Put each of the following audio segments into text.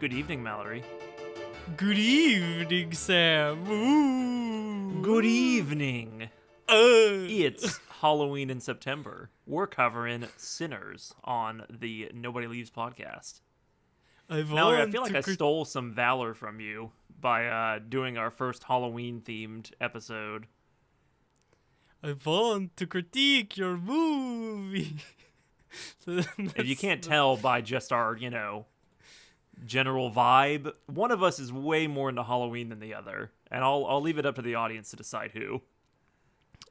Good evening, Mallory. Good evening, Sam. Ooh. Good evening. Uh. It's Halloween in September. We're covering Sinners on the Nobody Leaves podcast. Mallory, I feel like I stole some valor from you by doing our first Halloween-themed episode. I want to critique your movie. If you can't tell by just our, general vibe, one of us is way more into Halloween than the other, and I'll leave it up to the audience to decide who.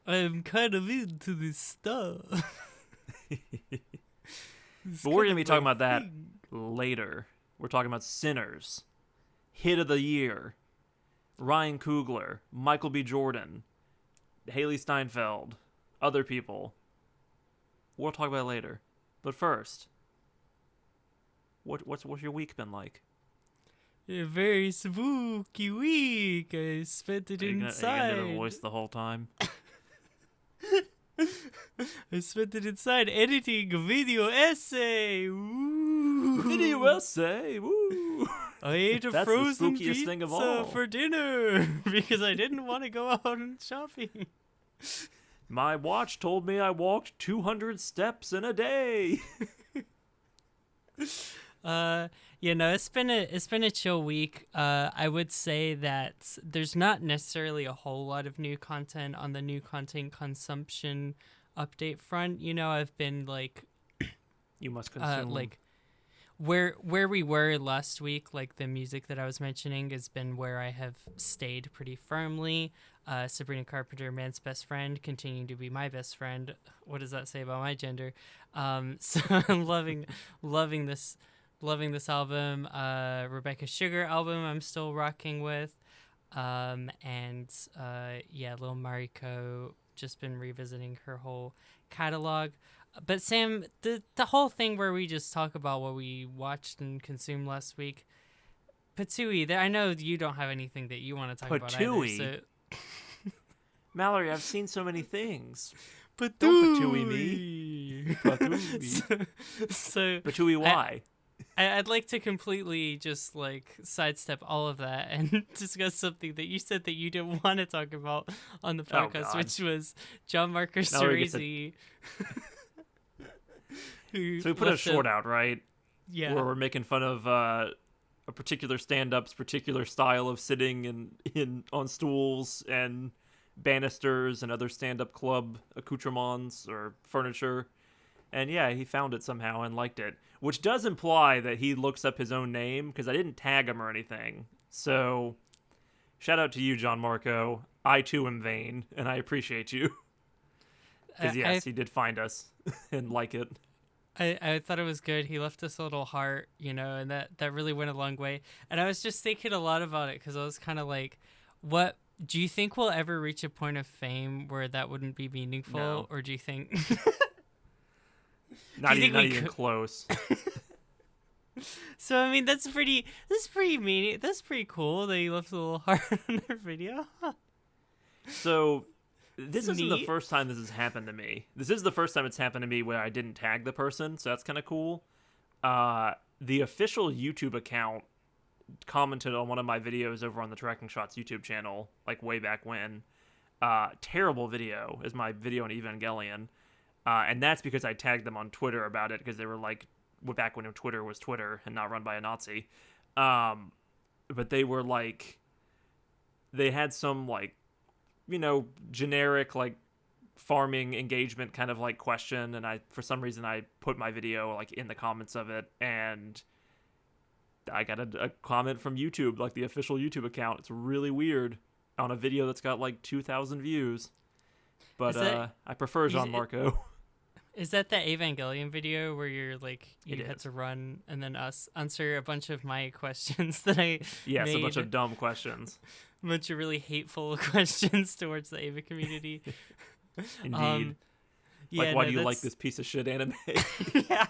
I'm kind of into this stuff. But we're going to be talking about that later. We're talking about Sinners, hit of the year, Ryan Coogler, Michael B. Jordan, Haley Steinfeld, other people. We'll talk about it later. But first, what's your week been like? A very spooky week. I spent it inside. Are you gonna do the voice the whole time? I spent it inside editing a video essay. Ooh. Video essay. Woo. I ate a frozen pizza for dinner because I didn't want to go out and shopping. My watch told me I walked 200 steps in a day. It's been a chill week. I would say that there's not necessarily a whole lot of new content on the new content consumption update front. I've been you must consume where we were last week, like the music that I was mentioning has been where I have stayed pretty firmly. Sabrina Carpenter, Man's Best Friend, continuing to be my best friend. What does that say about my gender? So I'm loving this album. Rebecca Sugar album I'm still rocking with. Lil Mariko, just been revisiting her whole catalog. But Sam, the whole thing where we just talk about what we watched and consumed last week, Patooey, I know you don't have anything that you want to talk about either. So... Mallory, I've seen so many things. Patooey. Don't Patooey me. Patooey. So Patooey, why? I'd like to completely just sidestep all of that and discuss something that you said that you didn't want to talk about on the podcast, which was John Marker Cerezi. So we put a short out, right? Yeah. Where we're making fun of a particular stand-up's particular style of sitting on stools and banisters and other stand-up club accoutrements or furniture. And yeah, he found it somehow and liked it, which does imply that he looks up his own name because I didn't tag him or anything. So shout out to you, John Marco. I too am vain, and I appreciate you. Because yes, he did find us and like it. I thought it was good. He left us a little heart, and that really went a long way. And I was just thinking a lot about it because I was kind of like, what do you think we'll ever reach a point of fame where that wouldn't be meaningful? No. Or do you think... Not even close. So, I mean, that's pretty mean. That's pretty cool that you left a little heart on their video. So... This isn't the first time this has happened to me. This is the first time it's happened to me where I didn't tag the person, so that's kind of cool. The official YouTube account commented on one of my videos over on the Tracking Shots YouTube channel, way back when. Terrible video is my video on Evangelion. And that's because I tagged them on Twitter about it, because they were back when Twitter was Twitter and not run by a Nazi. But they were they had some generic farming engagement kind of question, and for some reason I put my video in the comments of it, and I got a comment from YouTube, the official YouTube account. It's really weird on a video that's got 2,000 views, but I prefer Jean Marco. Is that the Evangelion video where you're you had is. to run and then answer a bunch of my questions that I yes made? A bunch of dumb questions, a bunch of really hateful questions towards the Ava community. Indeed. Why do you like this piece of shit anime? Yeah.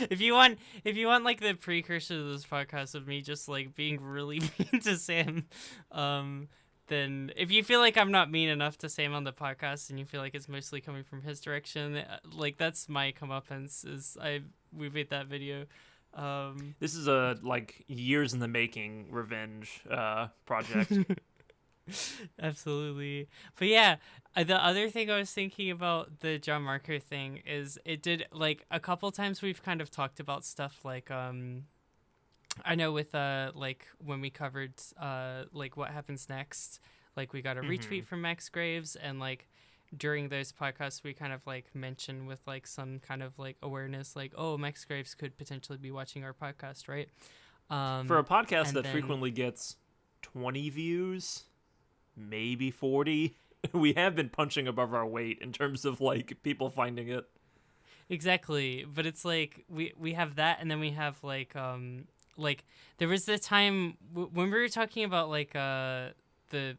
If you want the precursor to this podcast of me just being really mean to Sam, then if you feel like I'm not mean enough to Sam on the podcast and you feel like it's mostly coming from his direction, that's my comeuppance. We made that video This is a like years in the making revenge project. Absolutely. But yeah, the other thing I was thinking about the John Marco thing is it did like a couple times we've kind of talked about stuff like I know with like when we covered like what happens next, like we got a retweet from Max Graves, and like during those podcasts we kind of like mentioned with like some kind of like awareness like, oh, Max Graves could potentially be watching our podcast, right? For a podcast that then, frequently gets 20 views, maybe 40, we have been punching above our weight in terms of like people finding it. Exactly, but it's like we have that, and then we have like there was the time when we were talking about like the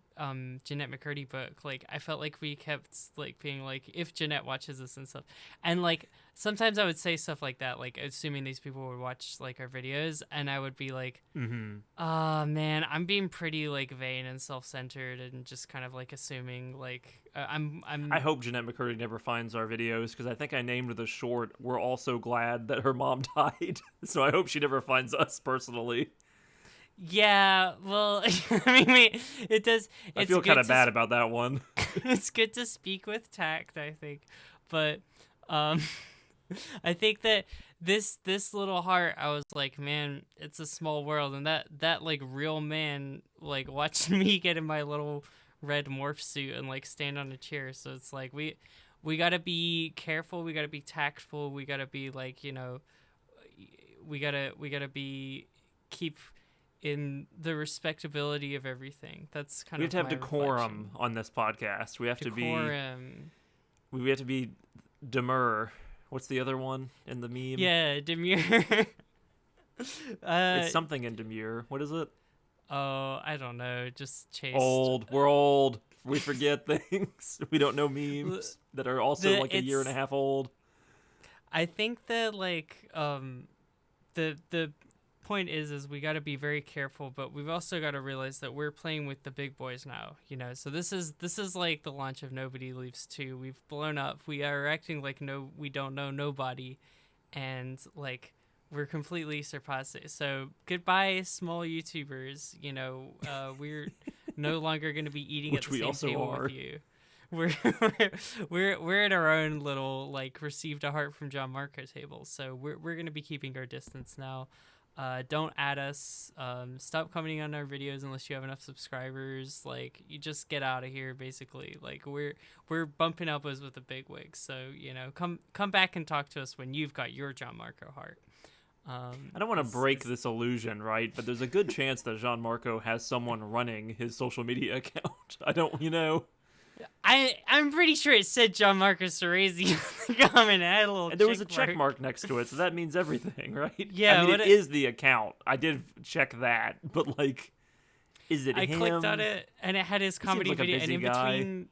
Jeanette McCurdy book, like I felt like we kept like being like, if Jeanette watches this and stuff, and like sometimes I would say stuff like that, like assuming these people would watch like our videos, and I would be like, oh man, I'm being pretty like vain and self-centered and just kind of like assuming like I hope Jeanette McCurdy never finds our videos, because I think I named the short "We're all so glad that her mom died," so I hope she never finds us personally. Yeah, well, I mean, it does. I feel kind of bad about that one. It's good to speak with tact, I think, but I think that this little heart, I was like, man, it's a small world, and that like real man like watching me get in my little red morph suit and like stand on a chair. So it's like we gotta be careful, we gotta be tactful, we gotta be like, you know, we gotta be keep in the respectability of everything. That's kind of we have to have decorum reflection. On this podcast. We have Decorum. We have to be demure. What's the other one in the meme? Yeah, demure. It's something in demure. What is it? Oh, I don't know. Just chaste. Old. We're old. We forget things. We don't know memes that are also like a year and a half old. I think that like the point is we got to be very careful, but we've also got to realize that we're playing with the big boys now, you know. So this is like the launch of Nobody Leaves 2. We've blown up. We are acting like we don't know nobody, and like we're completely surpassed it. So goodbye, small YouTubers. You know, we're no longer going to be eating at the same table with you. We're at our own little like received a heart from John Marco table. So we're going to be keeping our distance now. Don't add us. Stop commenting on our videos unless you have enough subscribers. Like, you just get out of here, basically. Like, we're bumping elbows with the big wigs. So, you know, come back and talk to us when you've got your John Marco heart. I don't want to break this illusion, right? But there's a good chance that Jean Marco has someone running his social media account. I don't, you know. I'm pretty sure it said John Marcus Cerezi on the comment. I had a little and there was a check mark next to it, so that means everything, right? Yeah, I mean, it is the account. I did check that, but like, is it him? I clicked on it, and it had his comedy video, and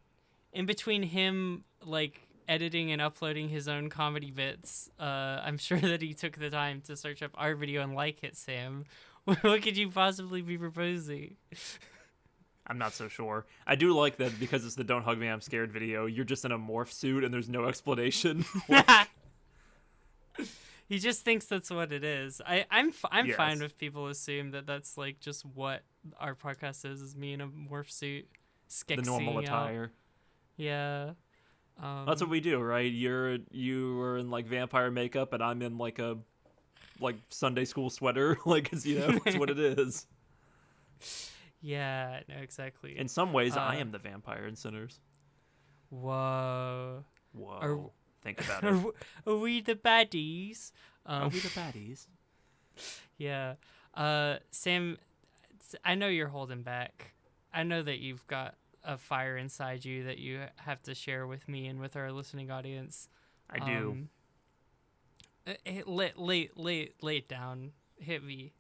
in between him like editing and uploading his own comedy bits, I'm sure that he took the time to search up our video and like it. Sam, what could you possibly be proposing? I'm not so sure. I do like that because it's the "Don't Hug Me, I'm Scared" video. You're just in a morph suit and there's no explanation. He just thinks that's what it is. I'm fine if people assume that that's like just what our podcast is me in a morph suit, the normal attire. Yeah. That's what we do, right? You were in like vampire makeup and I'm in like a Sunday school sweater. Like, you know, it's what it is. Yeah, no, exactly. In some ways, I am the vampire in Sinners. Whoa. Think about it. Are we the baddies? Are we the baddies? Yeah. Sam, I know you're holding back. I know that you've got a fire inside you that you have to share with me and with our listening audience. I do. Lay it down. Hit me.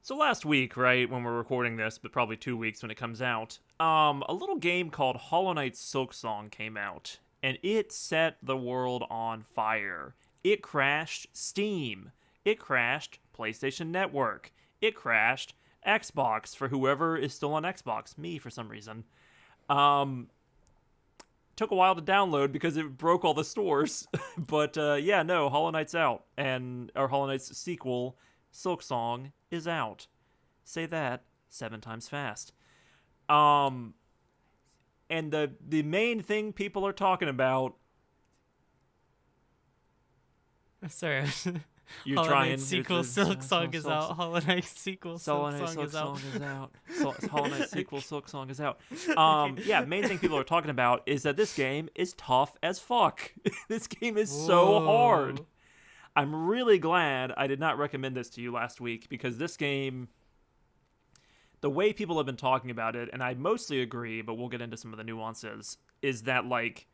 So last week, right, when we're recording this, but probably 2 weeks when it comes out, a little game called Hollow Knight Silksong came out, and it set the world on fire. It crashed Steam. It crashed PlayStation Network. It crashed Xbox for whoever is still on Xbox. Me, for some reason. To took a while to download because it broke all the stores. But yeah, no, Hollow Knight's out, and our Hollow Knight's sequel, Silksong, is out. Say that 7 times fast. And the main thing people are talking about. Sorry. You're Hollow trying. Knight sequel Silksong is out. Hollow Knight sequel Silksong is out. Hollow Knight sequel Silksong is out. Yeah, main thing people are talking about is that this game is tough as fuck. This game is so hard. I'm really glad I did not recommend this to you last week, because this game, the way people have been talking about it, and I mostly agree, but we'll get into some of the nuances, is that like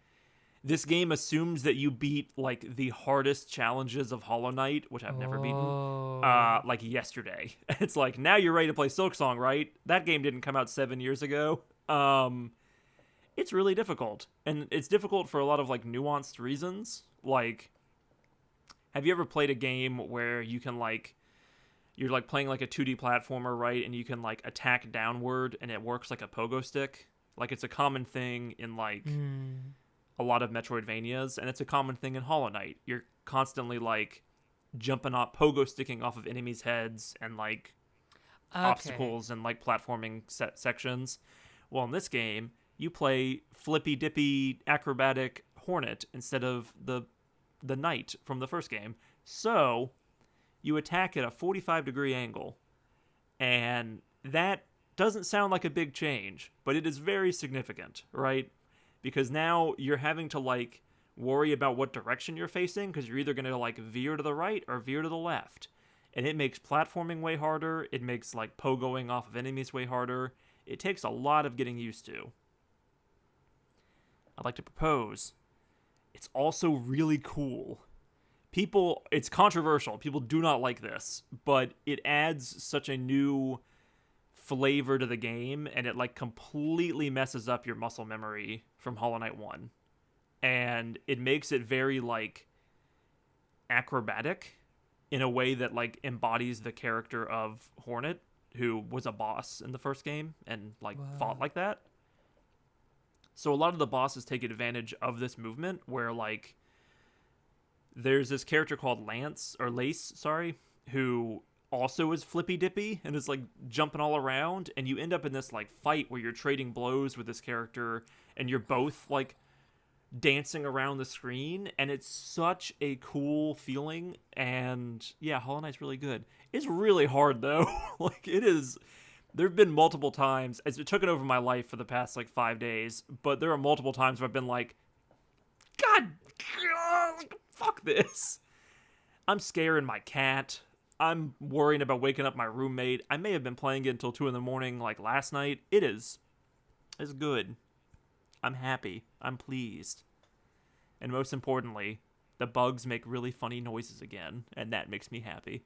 this game assumes that you beat like the hardest challenges of Hollow Knight, which I've never beaten, like yesterday. It's like, now you're ready to play Silksong, right? That game didn't come out 7 years ago. It's really difficult, and it's difficult for a lot of like nuanced reasons. Like, have you ever played a game where you can like, you're like playing like a 2D platformer, right? And you can like attack downward and it works like a pogo stick? Like, it's a common thing in like a lot of Metroidvanias, and it's a common thing in Hollow Knight. You're constantly like jumping off, pogo sticking off of enemies' heads and like obstacles and like platforming sections. Well, in this game, you play flippy dippy acrobatic Hornet instead of the knight from the first game. So you attack at a 45-degree angle, and that doesn't sound like a big change, but it is very significant, right? Because now you're having to like worry about what direction you're facing, because you're either going to like veer to the right or veer to the left. And it makes platforming way harder. It makes like pogoing off of enemies way harder. It takes a lot of getting used to. I'd like to propose, it's also really cool. It's controversial. People do not like this, but it adds such a new flavor to the game, and it like completely messes up your muscle memory from Hollow Knight 1. And it makes it very like acrobatic in a way that like embodies the character of Hornet, who was a boss in the first game and like fought like that. So a lot of the bosses take advantage of this movement where like there's this character called Lace, who also is flippy dippy and is like jumping all around, and you end up in this like fight where you're trading blows with this character and you're both like dancing around the screen, and it's such a cool feeling. And yeah, Hollow Knight's really good. It's really hard though. Like, it is. There have been multiple times, as it took it over my life for the past like 5 days, but there are multiple times where I've been like, God, fuck this. I'm scaring my cat. I'm worrying about waking up my roommate. I may have been playing it until 2 a.m. like last night. It's good. I'm happy. I'm pleased. And most importantly, the bugs make really funny noises again, and that makes me happy.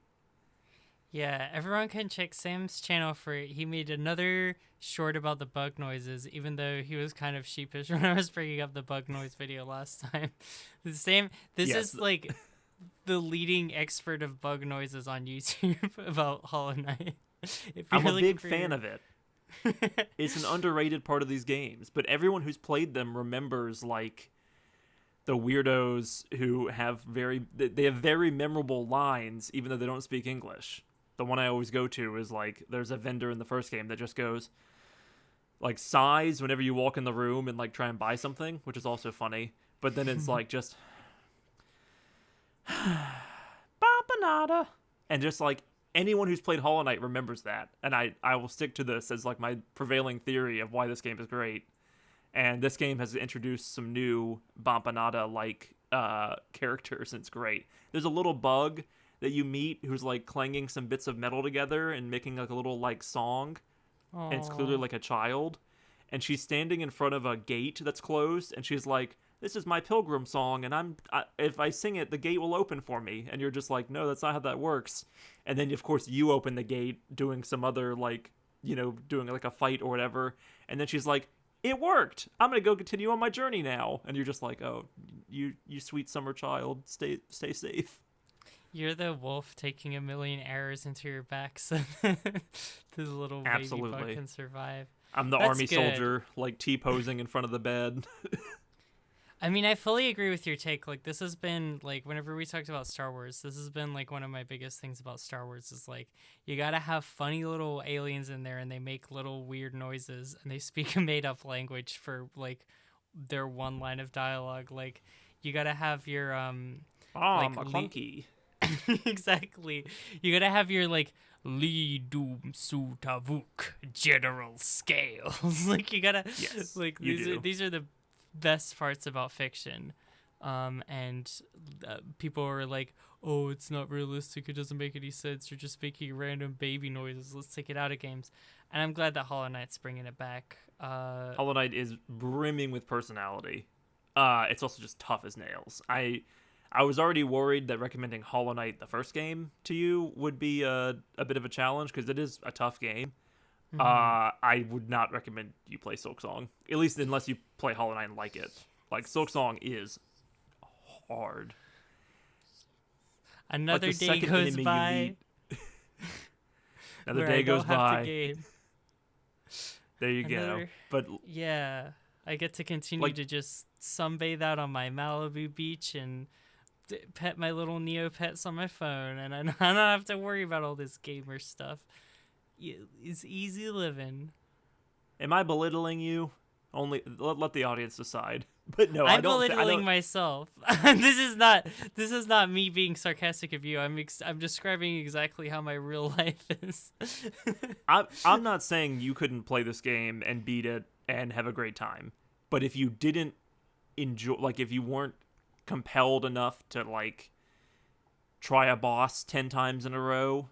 Yeah, everyone can check Sam's channel he made another short about the bug noises, even though he was kind of sheepish when I was bringing up the bug noise video last time. This is like the leading expert of bug noises on YouTube about Hollow Knight. I'm a big fan of it. It's an underrated part of these games, but everyone who's played them remembers like the weirdos who have very memorable lines, even though they don't speak English. The one I always go to is like, there's a vendor in the first game that just goes like sighs whenever you walk in the room and like try and buy something, which is also funny. But then it's like just Bampanada, and just like anyone who's played Hollow Knight remembers that. And I will stick to this as like my prevailing theory of why this game is great. And this game has introduced some new Bampanada like characters, and it's great. There's a little bug that you meet who's like clanging some bits of metal together and making like a little like song. Aww. And it's clearly like a child, and she's standing in front of a gate that's closed, and she's like, this is my pilgrim song, and if I sing it, the gate will open for me. And you're just like, no, that's not how that works. And then of course you open the gate doing some other like, doing like a fight or whatever, and then she's like, it worked, I'm gonna go continue on my journey now. And you're just like, oh, you sweet summer child, stay safe. You're the wolf taking 1,000,000 arrows into your back so the little baby bug can survive. I'm the army soldier, like T-posing in front of the bed. I mean, I fully agree with your take. Like, this has been, like, whenever we talked about Star Wars, this has been, like, one of my biggest things about Star Wars is, like, you gotta have funny little aliens in there, and they make little weird noises, and they speak a made-up language for, like, their one line of dialogue. Like, you gotta have your, like, McClunky. exactly. You gotta have your, like, Li Dum Su Tavuk General Scales. Like, you gotta, Yes, like, you these are the best parts about fiction, and people are like, oh, it's not realistic, it doesn't make any sense, you're just making random baby noises, let's take it out of games. And I'm glad that Hollow Knight's bringing it back. Hollow Knight is brimming with personality. It's also just tough as nails. I was already worried that recommending Hollow Knight, the first game, to you would be a bit of a challenge, because it is a tough game. I would not recommend you play Silksong, at least unless you play Hollow Knight and like it. Like, Silksong is hard. Another like day goes by. Another day goes by. There you Another, go. But yeah, I get to continue to just sunbathe out on my Malibu beach and pet my little Neopets on my phone, and I don't have to worry about all this gamer stuff. It's easy living. Am I belittling you? Only let the audience decide. But no, I'm belittling myself. This is not me being sarcastic of you. I'm describing exactly how my real life is. I'm not saying you couldn't play this game and beat it and have a great time. But if you didn't enjoy, like, if you weren't compelled enough to, like, try a boss 10 times in a row,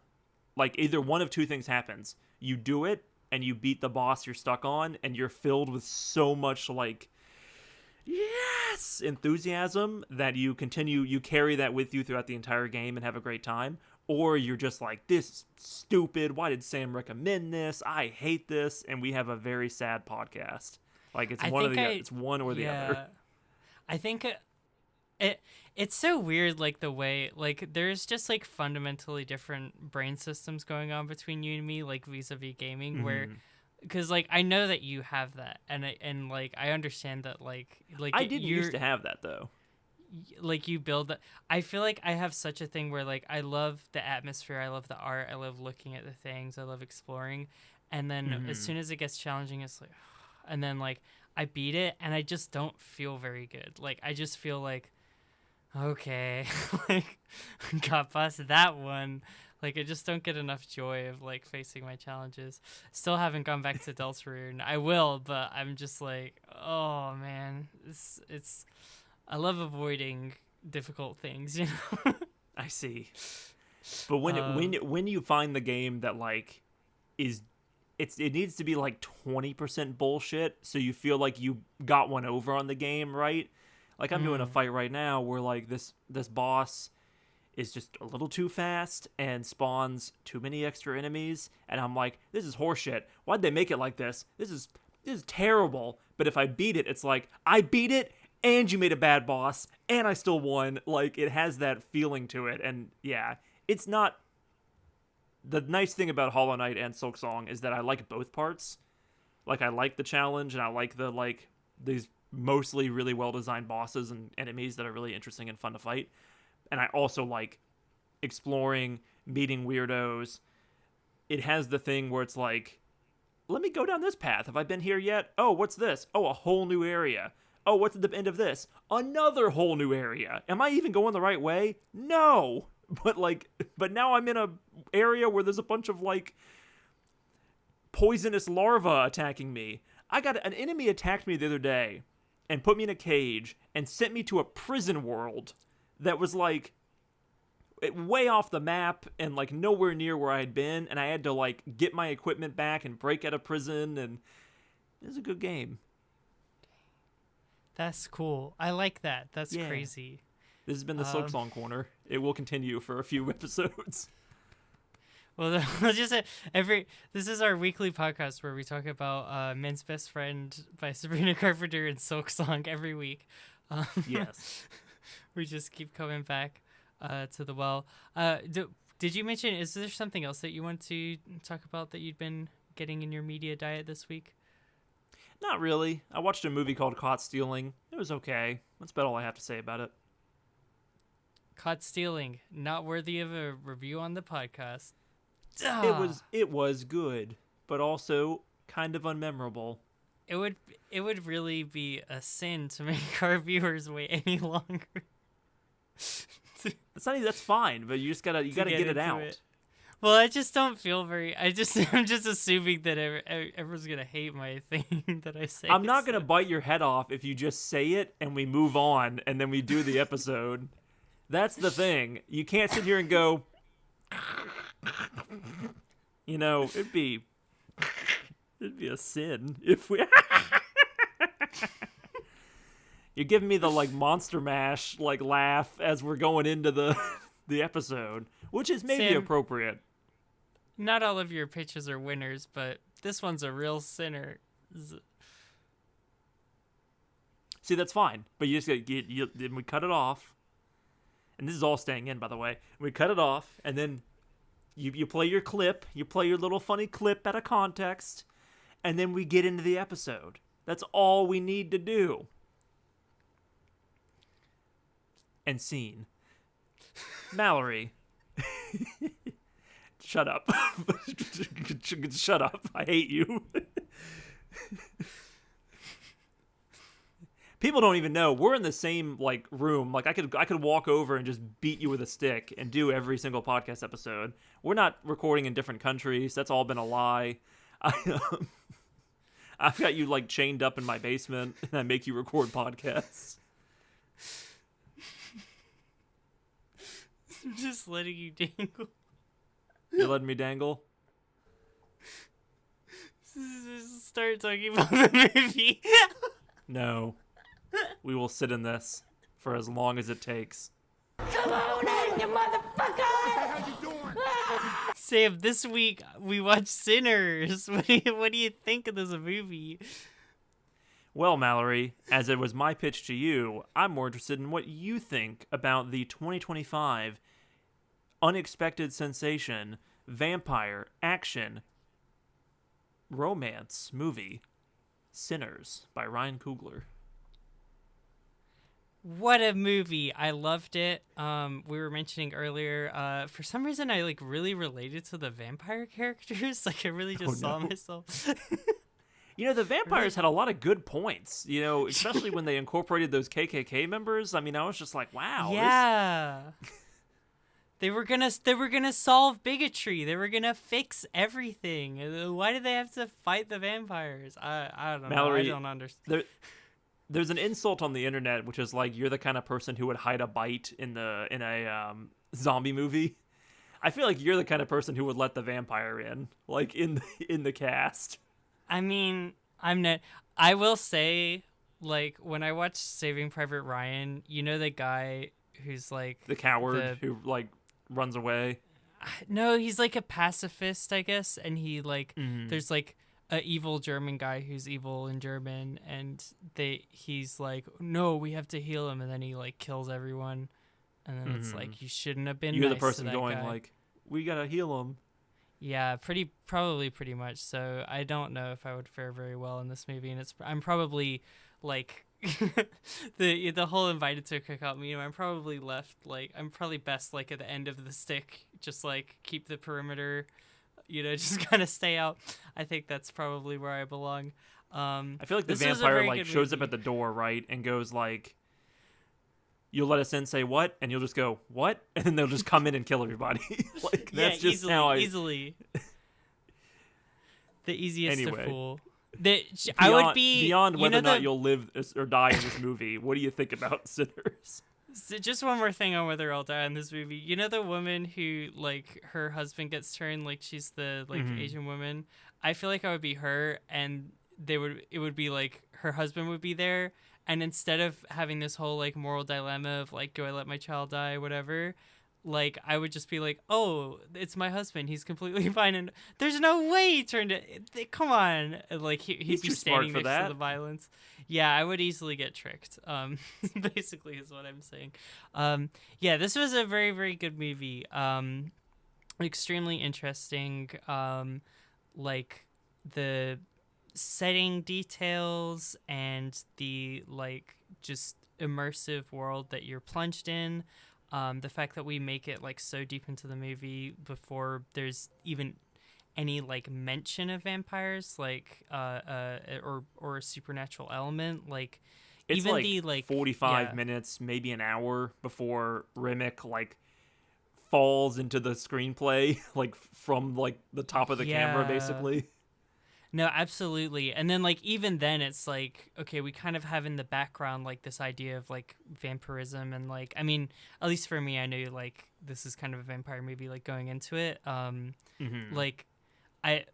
like, either one of two things happens. You do it, and you beat the boss you're stuck on, and you're filled with so much, like, yes, enthusiasm that you carry that with you throughout the entire game and have a great time. Or you're just like, this is stupid. Why did Sam recommend this? I hate this. And we have a very sad podcast. Like, it's one or the other. I think it's so weird, like, the way, like, there's just, like, fundamentally different brain systems going on between you and me, like, vis-a-vis gaming, where, because, like, I know that you have that, and like, I understand that, like I didn't used to have that, though. Like, you build that. I feel like I have such a thing where, like, I love the atmosphere, I love the art, I love looking at the things, I love exploring, and then as soon as it gets challenging, it's like, and then, like, I beat it, and I just don't feel very good. Like, I just feel like, okay, like, got past that one. Like, I just don't get enough joy of, like, facing my challenges. Still haven't gone back to Deltarune. I will, but I'm just like, oh man, it's. I love avoiding difficult things, you know. I see, but when you find the game that, like, it needs to be like 20% bullshit, so you feel like you got one over on the game, right? Like, I'm doing a fight right now where, like, this boss is just a little too fast and spawns too many extra enemies, and I'm like, this is horseshit. Why'd they make it like this? This is terrible. But if I beat it, it's like, I beat it, and you made a bad boss, and I still won. Like, it has that feeling to it, and yeah, it's not. The nice thing about Hollow Knight and Silksong is that I like both parts. Like, I like the challenge, and I like these mostly really well-designed bosses and enemies that are really interesting and fun to fight. And I also like exploring, meeting weirdos. It has the thing where it's like, let me go down this path. Have I been here yet? Oh, what's this? Oh, a whole new area. Oh, what's at the end of this? Another whole new area. Am I even going the right way? No. But now I'm in a area where there's a bunch of, like, poisonous larvae attacking me. An enemy attacked me the other day and put me in a cage and sent me to a prison world that was, like, way off the map and, like, nowhere near where I had been, and I had to, like, get my equipment back and break out of prison, and it was a good game. That's cool. I like that. That's crazy. This has been the Silksong Corner. It will continue for a few episodes. Well, this is our weekly podcast where we talk about Men's Best Friend by Sabrina Carpenter and Silksong every week. Yes. We just keep coming back to the well. Did you mention, is there something else that you want to talk about that you'd been getting in your media diet this week? Not really. I watched a movie called Caught Stealing. It It was okay. That's about all I have to say about it. Caught stealing, not worthy of a review on the podcast. It was good, but also kind of unmemorable. It would really be a sin to make our viewers wait any longer. That's fine, but you gotta get it out. Well, I just don't feel I'm just assuming that everyone's gonna hate my thing that I say. I'm not gonna bite your head off if you just say it and we move on and then we do the episode. That's the thing. You can't sit here and go, it'd be a sin if we. You're giving me the Monster Mash laugh as we're going into the episode, which is maybe Sam, appropriate. Not all of your pitches are winners, but this one's a real sinner. See, that's fine, but you just then we cut it off, and this is all staying in, by the way. We cut it off, and then you play your clip, you play your little funny clip out of context, and then we get into the episode. That's all we need to do. And scene. Mallory. Shut up. Shut up. I hate you. People don't even know. We're in the same room. I could walk over and just beat you with a stick and do every single podcast episode. We're not recording in different countries. That's all been a lie. I've got you chained up in my basement and I make you record podcasts. I'm just letting you dangle. You're letting me dangle? Just start talking about the movie. No. We will sit in this for as long as it takes. Come on in, you motherfucker! How you doing? Sam, this week we watched Sinners. What do you think of this movie? Well, Mallory, as it was my pitch to you, I'm more interested in what you think about the 2025 unexpected sensation, vampire, action, romance movie, Sinners by Ryan Coogler. What a movie. I loved it. We were mentioning earlier, for some reason I really related to the vampire characters. I really just saw myself. The vampires had a lot of good points, especially when they incorporated those KKK members. I mean, I was just like, wow. Yeah. They were gonna solve bigotry. They were gonna fix everything. Why did they have to fight the vampires? I don't know. Mallory, I don't understand. There's an insult on the internet, which is you're the kind of person who would hide a bite in a zombie movie. I feel like you're the kind of person who would let the vampire in the cast. I mean, I'm not. I will say, when I watched Saving Private Ryan, the guy who's the coward who runs away. No, he's a pacifist, I guess, and he there's a evil German guy who's evil in German, and he's no, we have to heal him, and then he kills everyone, and then it's you shouldn't have been. You're nice the person to that going guy. We gotta heal him. Yeah, probably pretty much. So I don't know if I would fare very well in this movie, and I'm probably the whole invited to a cookout meeting. I'm probably left I'm probably best at the end of the stick, just keep the perimeter, just kind of stay out. I think that's probably where I belong. I feel like the vampire shows up at the door, right, and goes you'll let us in, say what, and you'll just go what, and then they'll just come in and kill everybody. That's just easily the easiest anyway. to fool. I would be beyond whether or not you'll live or die in this movie. What do you think about Sinners? So just one more thing on whether I'll die in this movie. The woman who her husband gets turned she's the Asian woman. I feel I would be her, and it would be her husband would be there, and instead of having this whole moral dilemma of do I let my child die, whatever, I would just be oh, it's my husband, he's completely fine, and there's no way he turned it. Come on, he'd be standing next to the violence. Yeah, I would easily get tricked. Basically, is what I'm saying. Yeah, this was a very, very good movie. Extremely interesting. The setting details and the just immersive world that you're plunged in. The fact that we make it like so deep into the movie before there's even any like mention of vampires, like or a supernatural element, like it's even like the like 45 minutes, maybe an hour before Remick like falls into the screenplay, like from like the top of the camera, basically. No, absolutely. And then like even then it's like, okay, we kind of have in the background like this idea of like vampirism, and like, I mean, at least for me, I knew like this is kind of a vampire movie like going into it. Like I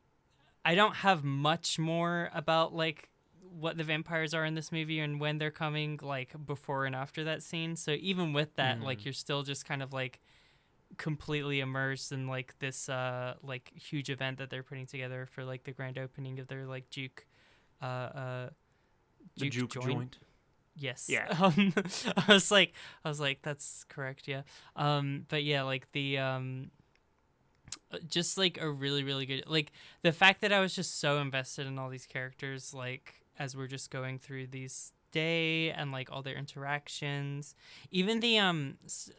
don't have much more about like what the vampires are in this movie and when they're coming, like before and after that scene. So even with that, like you're still just kind of like completely immersed in like this like huge event that they're putting together for like the grand opening of their like juke Juke joint. Yes. Yeah. I was like that's correct, yeah. But yeah, like the just like a really really good, like the fact that I was just so invested in all these characters, like as we're just going through these day and like all their interactions, even the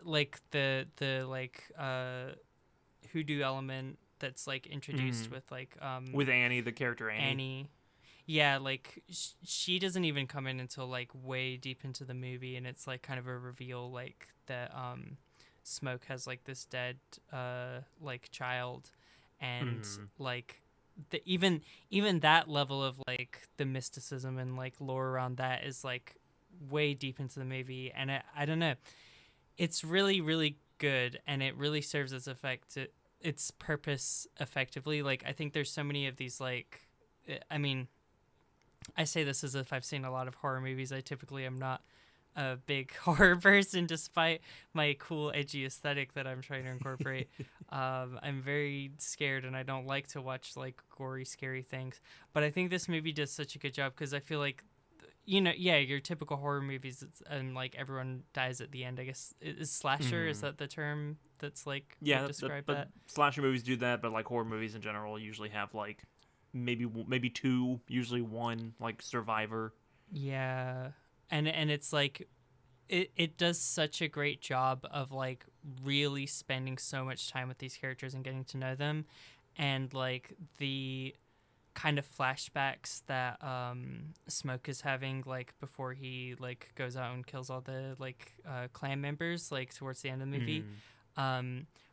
like the like hoodoo element that's like introduced with like with Annie, the character Annie. Yeah, like she doesn't even come in until like way deep into the movie, and it's like kind of a reveal like that Smoke has like this dead like child, and like even that level of like the mysticism and like lore around that is like way deep into the movie, and I don't know, it's really really good, and it really serves its purpose effectively. Like I think there's so many of these, like, I mean, I say this as if I've seen a lot of horror movies. I typically am not a big horror person, despite my cool edgy aesthetic that I'm trying to incorporate. I'm very scared, and I don't like to watch like gory scary things, but I think this movie does such a good job, because I feel like, you know, yeah, your typical horror movies, and like everyone dies at the end, I guess. Is slasher, is that the term that's like yeah, describe but that? slasher movies do that, but like horror movies in general usually have like maybe two, usually one like survivor. Yeah. And it's like it does such a great job of like really spending so much time with these characters and getting to know them, and like the kind of flashbacks that Smoke is having, like before he like goes out and kills all the like clan members, like towards the end of the movie,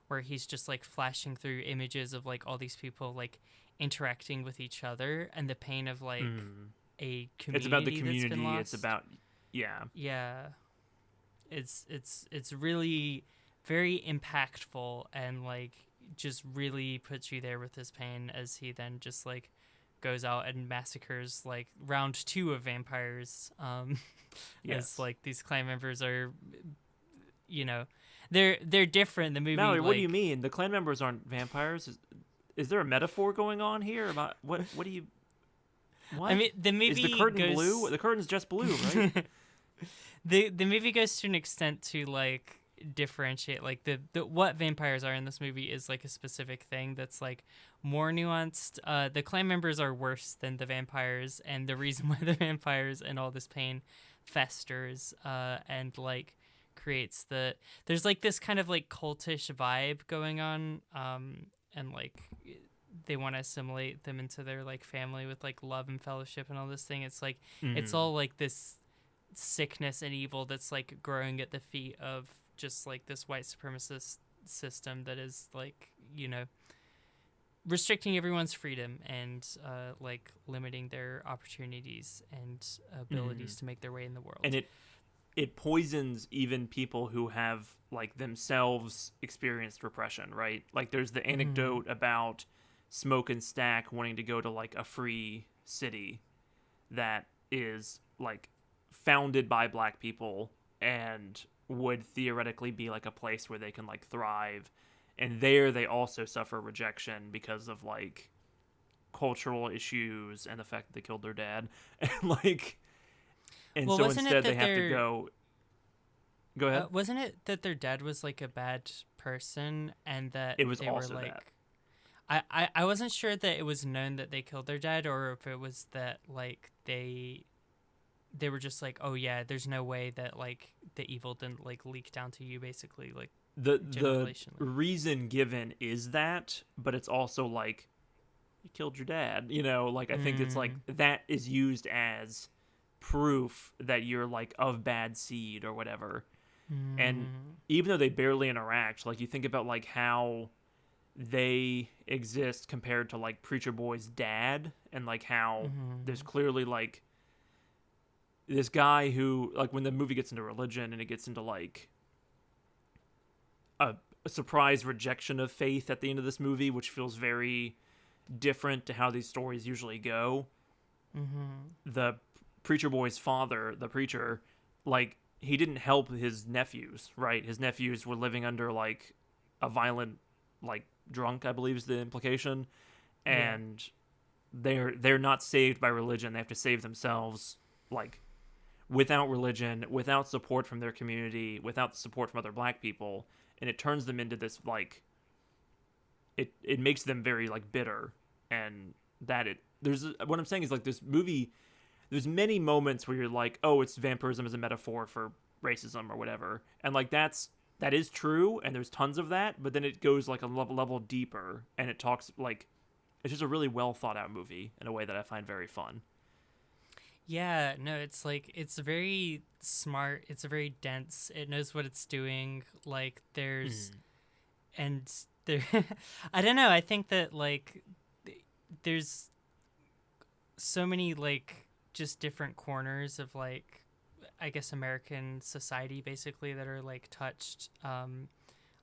where he's just like flashing through images of like all these people like interacting with each other, and the pain of like a community. It's about the that's been community. lost. It's about Yeah. It's really very impactful, and like just really puts you there with his pain as he then just like goes out and massacres like round 2 of vampires. As like these clan members are, you know, they're different. The movie. Mallory, like, what do you mean? The clan members aren't vampires? Is there a metaphor going on here about what do you? What? I mean, the movie is the curtain goes... blue? The curtain's just blue, right? The movie goes to an extent to like differentiate like the what vampires are in this movie is like a specific thing that's like more nuanced. The clan members are worse than the vampires, and the reason why the vampires and all this pain festers and like creates there's like this kind of like cultish vibe going on, and like they want to assimilate them into their like family with like love and fellowship and all this thing. It's like it's all like this sickness and evil that's like growing at the feet of just like this white supremacist system that is like, you know, restricting everyone's freedom and like limiting their opportunities and abilities to make their way in the world. And it poisons even people who have like themselves experienced repression, right? Like there's the anecdote about Smoke and Stack wanting to go to like a free city that is like founded by black people and would theoretically be like a place where they can like thrive, and there they also suffer rejection because of like cultural issues and the fact that they killed their dad and like, and well, so instead they have to go ahead. Wasn't it that their dad was like a bad person, and that it was they also were like that. I wasn't sure that it was known that they killed their dad, or if it was that like they they were just like, oh yeah, there's no way that like the evil didn't like leak down to you, basically, like the generationally. reason given is that, but it's also like you killed your dad, like I think it's like that is used as proof that you're like of bad seed or whatever. And even though they barely interact, like you think about like how they exist compared to like Preacher Boy's dad, and like how there's clearly like this guy who, like, when the movie gets into religion and it gets into like a surprise rejection of faith at the end of this movie, which feels very different to how these stories usually go. The Preacher Boy's father, the preacher, like, he didn't help his nephews, right? His nephews were living under like a violent, like, drunk, I believe is the implication, and they're not saved by religion. They have to save themselves, like, without religion, without support from their community, without support from other black people, and it turns them into this, like, it makes them very, like, bitter. And there's what I'm saying is, like, this movie, there's many moments where you're like, oh, it's vampirism as a metaphor for racism or whatever, and like that is true, and there's tons of that, but then it goes like a level deeper, and it talks like, it's just a really well thought out movie in a way that I find very fun. Yeah, no, it's like, it's very smart, it's very dense, it knows what it's doing, like there's and there I don't know, I think that like there's so many like just different corners of like, I guess, American society basically that are like touched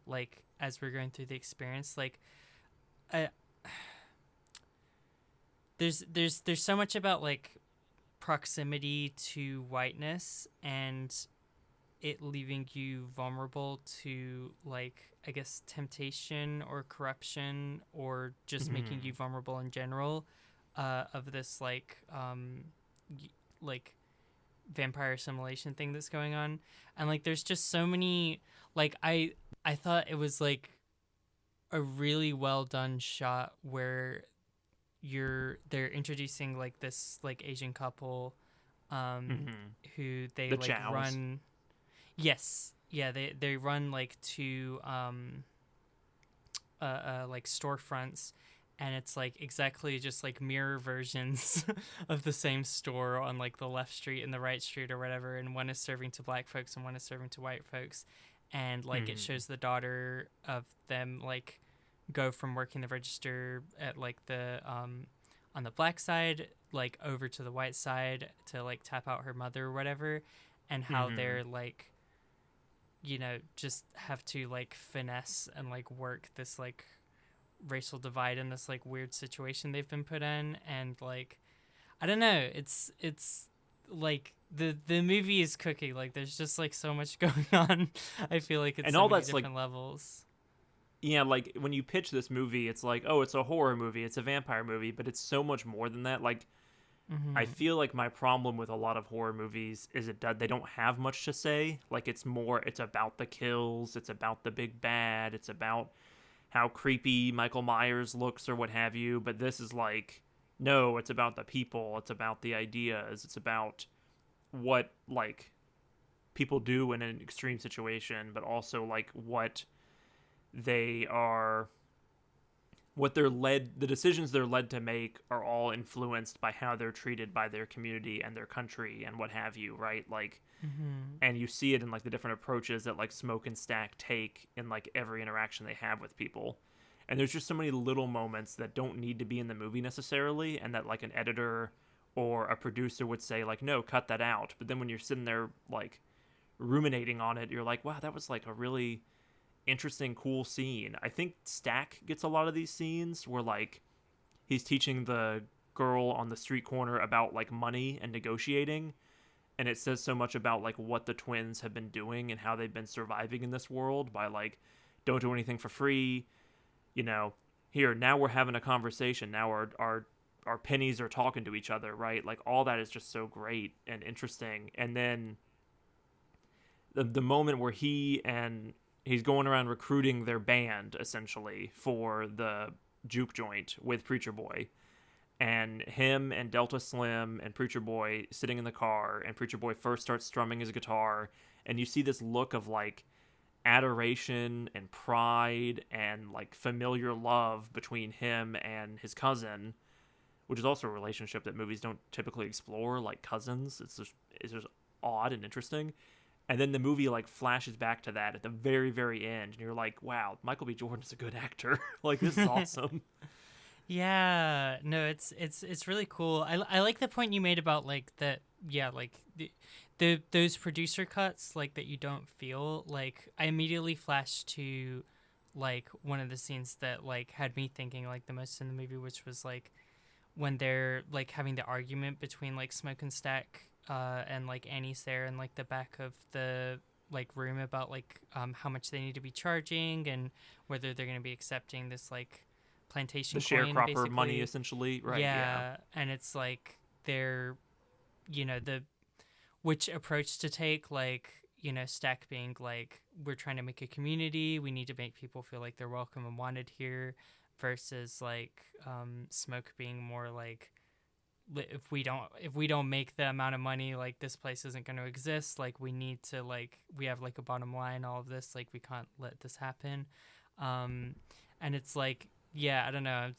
like as we're going through the experience. Like there's so much about like proximity to whiteness and it leaving you vulnerable to, like, I guess, temptation or corruption, or just making you vulnerable in general, of this like vampire assimilation thing that's going on. And like there's just so many, like, I thought it was like a really well done shot where they're introducing like this like Asian couple who they The like Chows. run. Yes, yeah, they run like two like storefronts, and it's like exactly just like mirror versions of the same store on like the left street and the right street or whatever, and one is serving to black folks and one is serving to white folks, and like it shows the daughter of them like go from working the register at like the on the black side like over to the white side to like tap out her mother or whatever, and how they're like, you know, just have to like finesse and like work this like racial divide in this like weird situation they've been put in. And like, I don't know, it's like the movie is cooking, like there's just like so much going on. I feel like it's and so all many that's different like levels. Yeah, like when you pitch this movie, it's like, oh, it's a horror movie, it's a vampire movie, but it's so much more than that. Like, I feel like my problem with a lot of horror movies is they don't have much to say. Like, it's about the kills, it's about the big bad, it's about how creepy Michael Myers looks or what have you. But this is like, no, it's about the people, it's about the ideas, it's about what like people do in an extreme situation, but also like the decisions they're led to make are all influenced by how they're treated by their community and their country and what have you, right? Like, and you see it in like the different approaches that like Smoke and Stack take in like every interaction they have with people. And there's just so many little moments that don't need to be in the movie necessarily, and that like an editor or a producer would say like, no, cut that out. But then when you're sitting there like ruminating on it, you're like, wow, that was like a really interesting, cool scene. I think Stack gets a lot of these scenes where like he's teaching the girl on the street corner about like money and negotiating, and it says so much about like what the twins have been doing and how they've been surviving in this world by like, don't do anything for free, you know, here, now we're having a conversation, now our pennies are talking to each other, right? Like all that is just so great and interesting. And then the moment where he's going around recruiting their band, essentially, for the juke joint with Preacher Boy. and him and Delta Slim and Preacher Boy sitting in the car, and Preacher Boy first starts strumming his guitar, and you see this look of like adoration and pride and like familiar love between him and his cousin, which is also a relationship that movies don't typically explore, like cousins. It's just odd and interesting. And then the movie like flashes back to that at the very, very end, and you're like, wow, Michael B. Jordan's a good actor. Like, this is awesome. Yeah, no, it's really cool. I like the point you made about like that. Yeah, like the those producer cuts like that you don't feel. Like I immediately flashed to like one of the scenes that like had me thinking like the most in the movie, which was like when they're like having the argument between like Smoke and Stack and like Annie's there in like the back of the like room about like how much they need to be charging and whether they're going to be accepting this like plantation The coin, sharecropper basically. money, essentially, right? Yeah, and it's like they're, the which approach to take, like, Stack being like, we're trying to make a community, we need to make people feel like they're welcome and wanted here, versus like Smoke being more like, if we don't make the amount of money, like this place isn't going to exist, like we need to, like, we have like a bottom line, all of this, like we can't let this happen. And it's like, yeah, I don't know.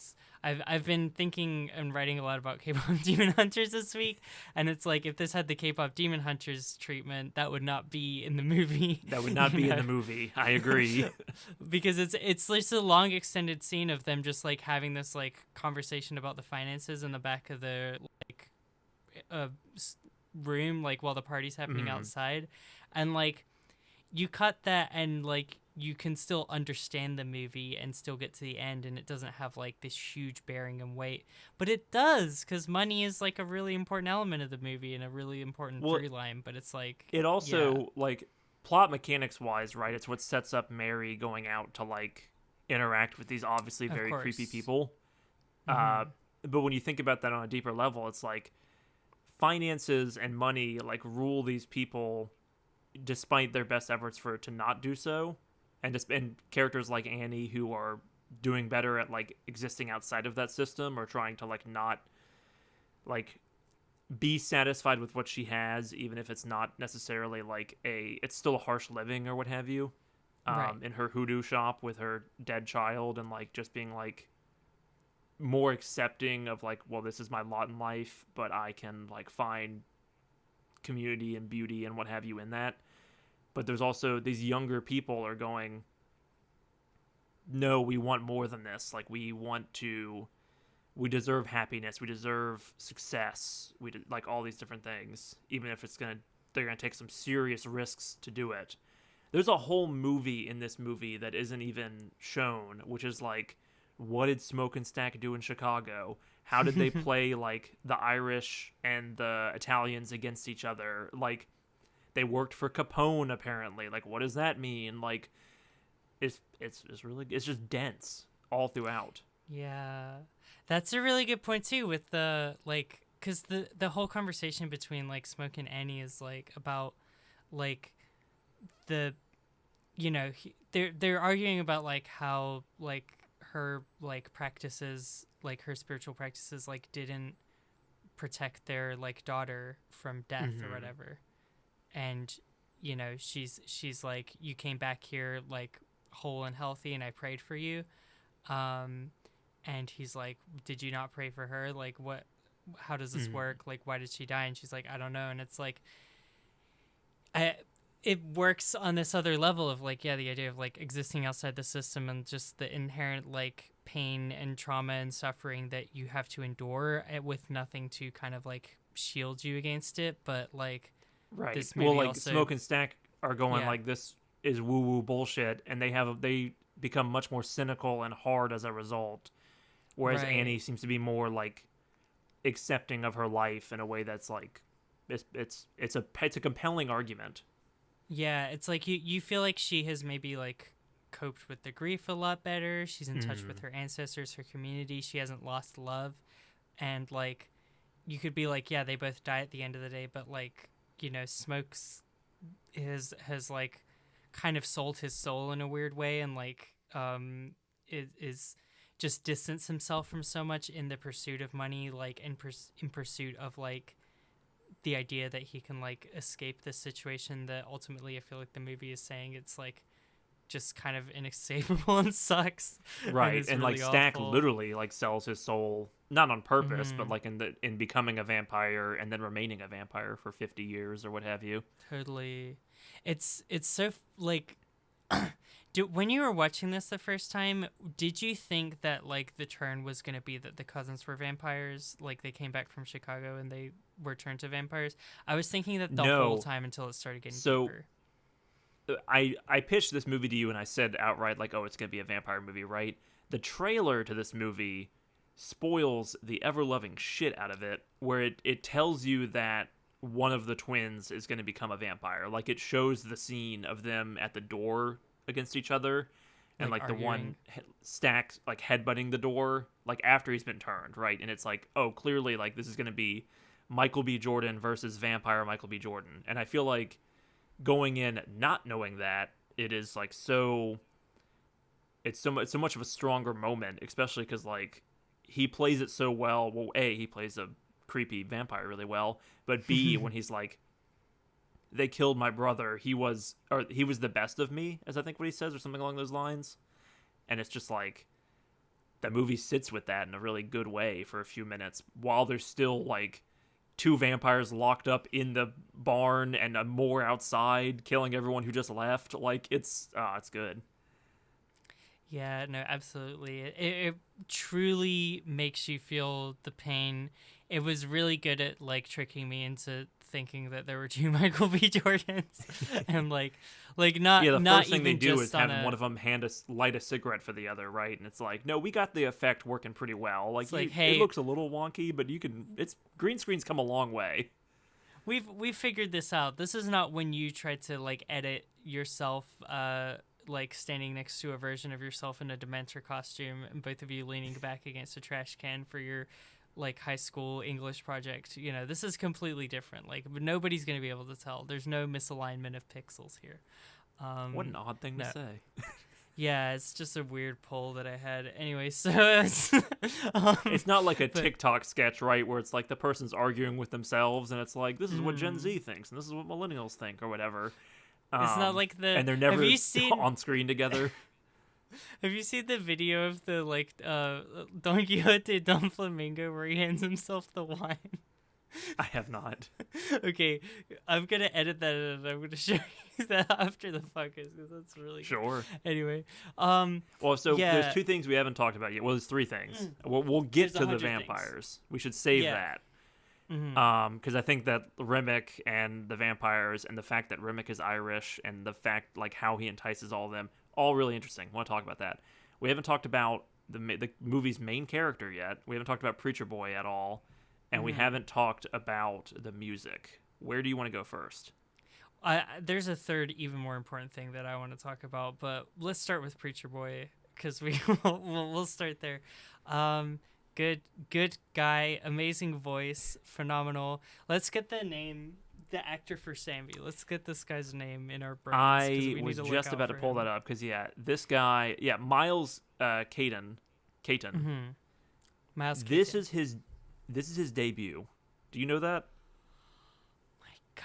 I've been thinking and writing a lot about K-pop Demon Hunters this week, and it's like if this had the K-pop Demon Hunters treatment, that would not be in the movie. That would not be in the movie. I agree. Because it's just a long extended scene of them just like having this like conversation about the finances in the back of the like room, like while the party's happening outside, and like you cut that and like you can still understand the movie and still get to the end, and it doesn't have like this huge bearing and weight, but it does, because money is like a really important element of the movie and a really important through line. But it's like it also like plot mechanics wise, right? It's what sets up Mary going out to like interact with these obviously very creepy people. But when you think about that on a deeper level, it's like finances and money like rule these people despite their best efforts for it to not do so. And characters like Annie, who are doing better at like existing outside of that system, or trying to like not like be satisfied with what she has, even if it's not necessarily like it's still a harsh living or what have you. Right. In her hoodoo shop with her dead child, and like just being like more accepting of like, well, this is my lot in life, but I can like find community and beauty and what have you in that. But there's also these younger people are going, no, we want more than this. Like, we deserve happiness. We deserve success. Like all these different things, even if they're going to take some serious risks to do it. There's a whole movie in this movie that isn't even shown, which is like, what did Smoke and Stack do in Chicago? How did they play like the Irish and the Italians against each other? Like, they worked for Capone, apparently. Like, what does that mean? Like, it's just dense all throughout. Yeah, that's a really good point too. With the like, because the whole conversation between like Smoke and Annie is like about like the, they're arguing about like how like her like practices, like her spiritual practices, like didn't protect their like daughter from death or whatever. And she's like, you came back here like whole and healthy, and I prayed for you. And he's like, did you not pray for her? Like, how does this work? Like, why did she die? And she's like, I don't know. And it's like, it works on this other level of like, yeah, the idea of like existing outside the system and just the inherent like pain and trauma and suffering that you have to endure with nothing to kind of like shield you against it. But like, right. This well, like also, Smoke and Stack are going like, this is woo-woo bullshit, and they become much more cynical and hard as a result. Whereas Annie seems to be more like accepting of her life in a way that's like it's a compelling argument. Yeah, it's like you feel like she has maybe like coped with the grief a lot better. She's in touch with her ancestors, her community. She hasn't lost love, and like you could be like, yeah, they both die at the end of the day, but like, Smokes has like kind of sold his soul in a weird way, and like is just distance himself from so much in the pursuit of money, like in pursuit of like the idea that he can like escape this situation that ultimately I feel like the movie is saying it's like just kind of inescapable and sucks. Right. And really like Stack awful. literally like sells his soul, not on purpose, but like in becoming a vampire and then remaining a vampire for 50 years or what have you. Totally. It's so like when you were watching this the first time, did you think that like the turn was going to be that the cousins were vampires, like they came back from Chicago and they were turned to vampires? I was thinking that the whole time until it started getting deeper. I pitched this movie to you and I said outright like, oh, it's going to be a vampire movie, right? The trailer to this movie spoils the ever-loving shit out of it, where it tells you that one of the twins is going to become a vampire. Like, it shows the scene of them at the door against each other, and like the one Stack's like headbutting the door like after he's been turned, right? And it's like, oh, clearly like this is going to be Michael B. Jordan versus vampire Michael B. Jordan. And I feel like going in not knowing that, it is like it's so much of a stronger moment, especially because like he plays it so well. Well, A, he plays a creepy vampire really well, but B, when he's like, they killed my brother, he was the best of me, as I think what he says, or something along those lines. And it's just like that movie sits with that in a really good way for a few minutes while there's still like two vampires locked up in the barn and more outside killing everyone who just left. Like it's good. Yeah, no, absolutely. It truly makes you feel the pain. It was really good at like tricking me into thinking that there were two Michael B. Jordans, and like not the not first thing even they do just is have one of them light a cigarette for the other, right? And it's like, no, we got the effect working pretty well. Like, hey, it looks a little wonky, but it's green screen's come a long way. We've figured this out. This is not when you try to like edit yourself like standing next to a version of yourself in a Dementor costume and both of you leaning back against a trash can for your like high school English project. You know, this is completely different. Like nobody's going to be able to tell. There's no misalignment of pixels here. What an odd thing to say. Yeah, it's just a weird poll that I had. Anyway, so it's not like a TikTok sketch, right, where it's like the person's arguing with themselves and it's like, this is what Gen Z thinks and this is what millennials think or whatever. It's not like and they're never on screen together. Have you seen the video of the like Don Quixote Don Flamingo where he hands himself the wine? I have not. Okay, I'm gonna edit that and I'm gonna show you that after the podcast because that's really sure. Good. Anyway, well, so there's two things we haven't talked about yet. Well, there's three things. We'll get to the vampires. Things. We should save that. Because I think that Remick and the vampires and the fact that Remick is Irish and the fact like how he entices all of them, all really interesting. I want to talk about that. We haven't talked about the movie's main character yet. We haven't talked about Preacher Boy at all. And we haven't talked about the music. Where do you want to go first? There's a third, even more important thing that I want to talk about, but let's start with Preacher Boy because we'll start there. Good guy, amazing voice, phenomenal. Let's get the actor for Sammy. Let's get this guy's name in our brains. I was just about to pull that up because this guy, Miles Caton. Miles Caton. This is his debut. Do you know that? My God.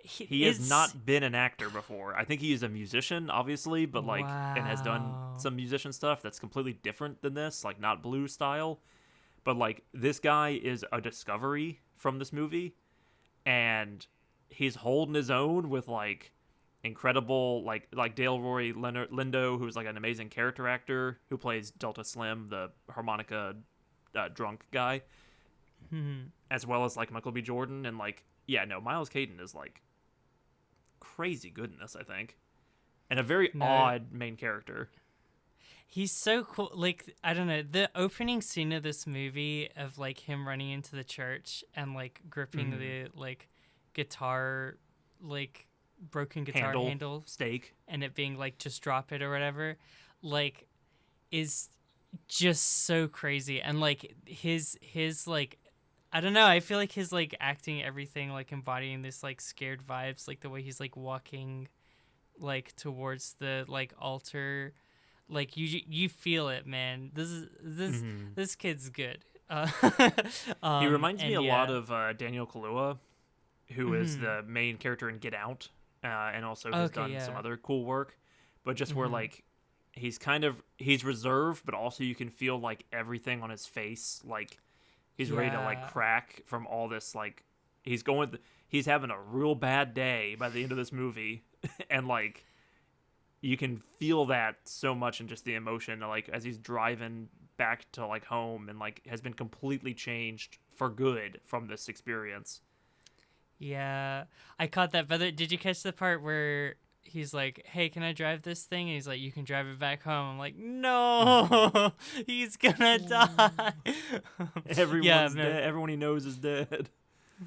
He has not been an actor before. I think he is a musician, obviously, but and has done some musician stuff that's completely different than this, like not blues style. But like this guy is a discovery from this movie, and he's holding his own with like incredible like Delroy Lindo, who's like an amazing character actor who plays Delta Slim, the harmonica drunk guy. As well as like Michael B. Jordan and like Miles Caton is like crazy good in this, I think, and a very odd main character. He's so cool. Like I don't know, the opening scene of this movie of like him running into the church and like gripping the like guitar, like broken guitar handle stake, and it being like just drop it or whatever, like is just so crazy. And like his like I don't know, I feel like his like acting, everything, like embodying this like scared vibes, like the way he's like walking like towards the like altar, like you feel it, man. This kid's good. He reminds me a yeah. lot of Daniel Kaluuya, who is the main character in Get Out, and also has done some other cool work. But just where like he's reserved, but also you can feel like everything on his face, like he's ready to like crack from all this. Like he's having a real bad day by the end of this movie, and like you can feel that so much in just the emotion, like as he's driving back to like home and like has been completely changed for good from this experience. Yeah, I caught that. But did you catch the part where he's like, "Hey, can I drive this thing?" And he's like, "You can drive it back home." I'm like, "No, he's gonna die." Everyone's dead. Everyone he knows is dead.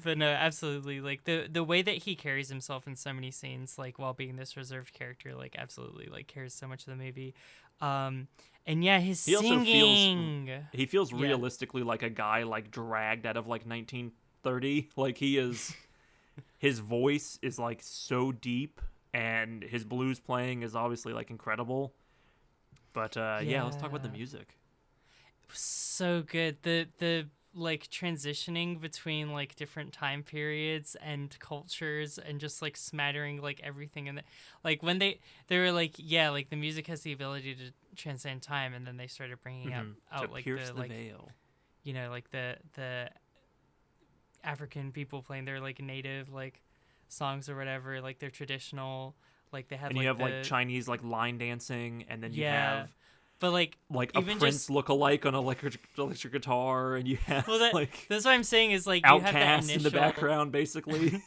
But no, absolutely. Like the way that he carries himself in so many scenes, like while being this reserved character, like absolutely like carries so much of the movie. And yeah, his singing. He feels realistically like a guy like dragged out of like 1930. Like he is. His voice is like so deep, and his blues playing is obviously like incredible. But let's talk about the music. It was so good. The like transitioning between like different time periods and cultures, and just like smattering like everything in the, like when they were like, yeah, like the music has the ability to transcend time, and then they started bringing out like pierce the like veil, you know, like the African people playing their like native like songs or whatever, like their traditional, like they had, and like you have like Chinese like line dancing, and then you have but like a Prince look-alike on electric guitar, and you have that's what I'm saying is like Outkast you have that in the background, basically.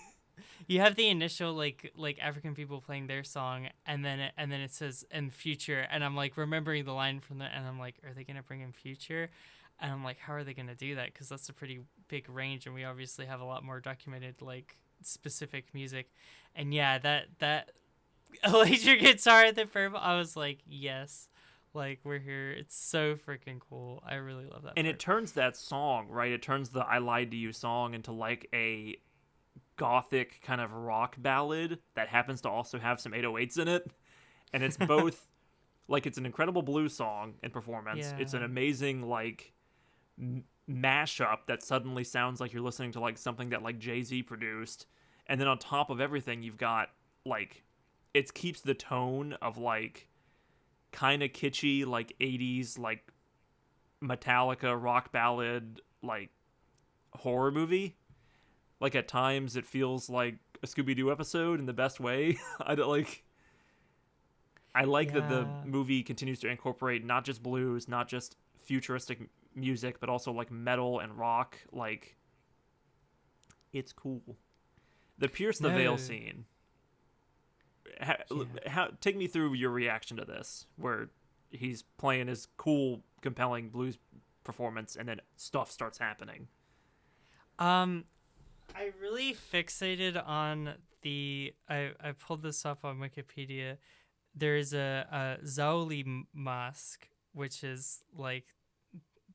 You have the initial like African people playing their song, and then it says "in Future," and I'm like remembering the line from that, and I'm like, are they gonna bring in Future? And I'm like, how are they gonna do that? Because that's a pretty big range, and we obviously have a lot more documented like specific music. And yeah, that electric guitar at the purple, I was like, yes. Like, we're here. It's so freaking cool. I really love that. And it turns that song, right? It turns the "I Lied to You" song into like a gothic kind of rock ballad that happens to also have some 808s in it. And it's both like, it's an incredible blues song and performance. It's an amazing like mashup that suddenly sounds like you're listening to like something that like Jay-Z produced. And then on top of everything, you've got like, it keeps the tone of like kind of kitschy like 80s like Metallica rock ballad like horror movie. Like at times it feels like a Scooby-Doo episode in the best way. I like that the movie continues to incorporate not just blues, not just futuristic music, but also like metal and rock. Like, it's cool. The Pierce the Veil scene. Take me through your reaction to this, where he's playing his cool, compelling blues performance, and then stuff starts happening. I really fixated on the. I pulled this up on Wikipedia. There's a Zaoli mask, which is like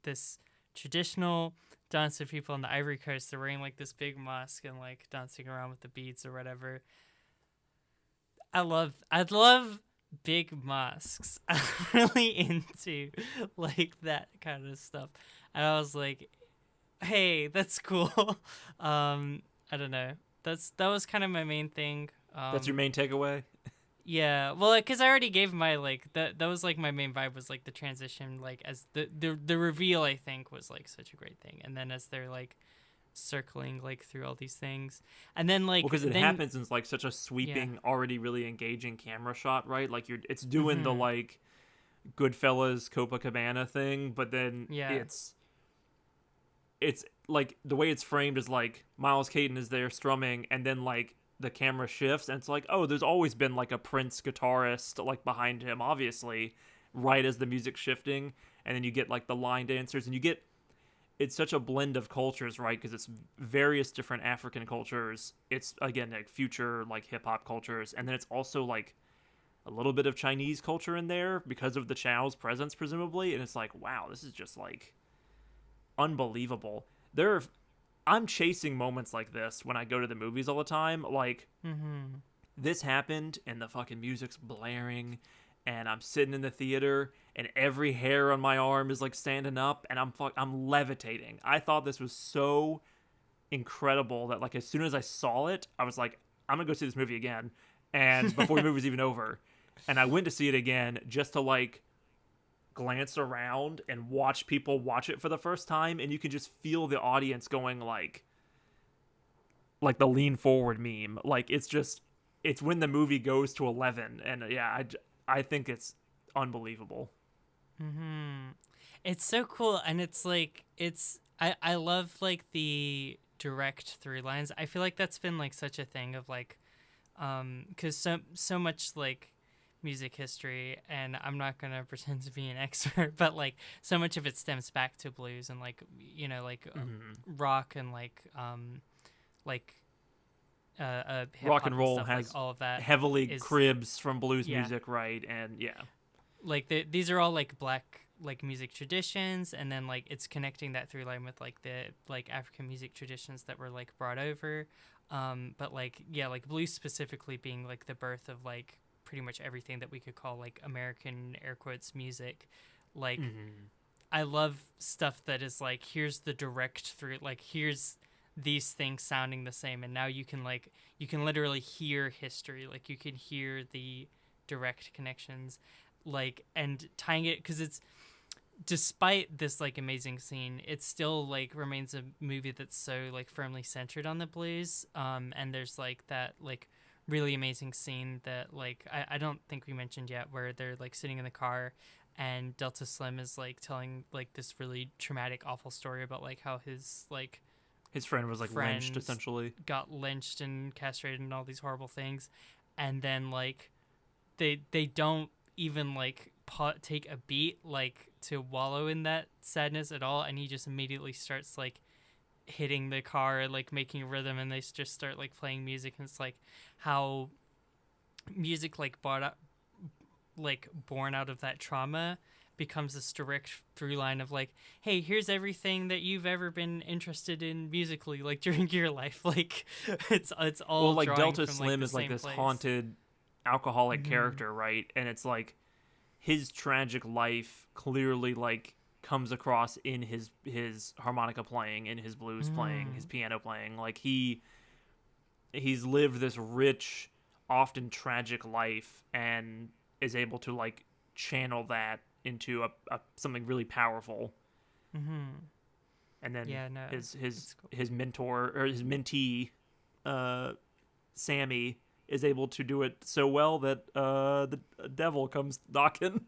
this traditional dance of people on the Ivory Coast. They're wearing like this big mask and like dancing around with the beads or whatever. I'd love big masks. I'm really into like that kind of stuff. And I was like, hey, that's cool. I don't know. That was kind of my main thing. That's your main takeaway? Yeah, well, because I already gave my like that was like my main vibe was like the transition, like as the reveal, I think, was like such a great thing, and then as they're like circling like through all these things, and then like because it happens in like such a sweeping, already really engaging camera shot, right? Like it's doing the like Goodfellas Copacabana thing, but then it's like the way it's framed is like Miles Caton is there strumming, and then like the camera shifts, and it's like, oh, there's always been like a Prince guitarist like behind him, obviously, right as the music's shifting, and then you get like the line dancers, and you get, it's such a blend of cultures, right? Because it's various different African cultures. It's again like future like hip hop cultures, and then it's also like a little bit of Chinese culture in there because of the Chow's presence, presumably, and it's like, wow, this is just like unbelievable. I'm chasing moments like this when I go to the movies all the time. Like, this happened, and the fucking music's blaring, and I'm sitting in the theater, and every hair on my arm is like standing up, and I'm levitating. I thought this was so incredible that like as soon as I saw it, I was like, I'm gonna go see this movie again. And before the movie was even over, and I went to see it again just to like glance around and watch people watch it for the first time, and you can just feel the audience going like the lean forward meme. Like it's when the movie goes to 11, and yeah, I think it's unbelievable. It's so cool, and it's like I love like the direct through lines. I feel like that's been like such a thing of like because so much like music history, and I'm not gonna pretend to be an expert, but like so much of it stems back to blues and like rock and like rock and roll stuff, has like all of that heavily cribs from blues music, right? And like these are all like black like music traditions, and then like it's connecting that through line with like the like African music traditions that were like brought over, but like like blues specifically being like the birth of like pretty much everything that we could call like American air quotes music. Like I love stuff that is like, here's the direct through, like here's these things sounding the same, and now you can literally hear history, like you can hear the direct connections, like, and tying it, because it's, despite this like amazing scene, it still like remains a movie that's so like firmly centered on the blues, and there's like that like really amazing scene that like I don't think we mentioned yet, where they're like sitting in the car and Delta Slim is like telling like this really traumatic, awful story about like how his friend was like lynched, essentially got lynched and castrated and all these horrible things, and then like they don't even like take a beat like to wallow in that sadness at all, and he just immediately starts like hitting the car, like making a rhythm, and they just start like playing music, and it's like how music like born out of that trauma becomes this direct through line of like, hey, here's everything that you've ever been interested in musically like during your life. Like it's all, well, like Delta from, Slim like, is like this place. haunted alcoholic character, right? And it's like his tragic life clearly like comes across in his harmonica playing, in his blues playing, his piano playing. Like he's lived this rich, often tragic life, and is able to like channel that into a something really powerful. And then his mentor, or his mentee, Sammy, is able to do it so well that the devil comes knocking.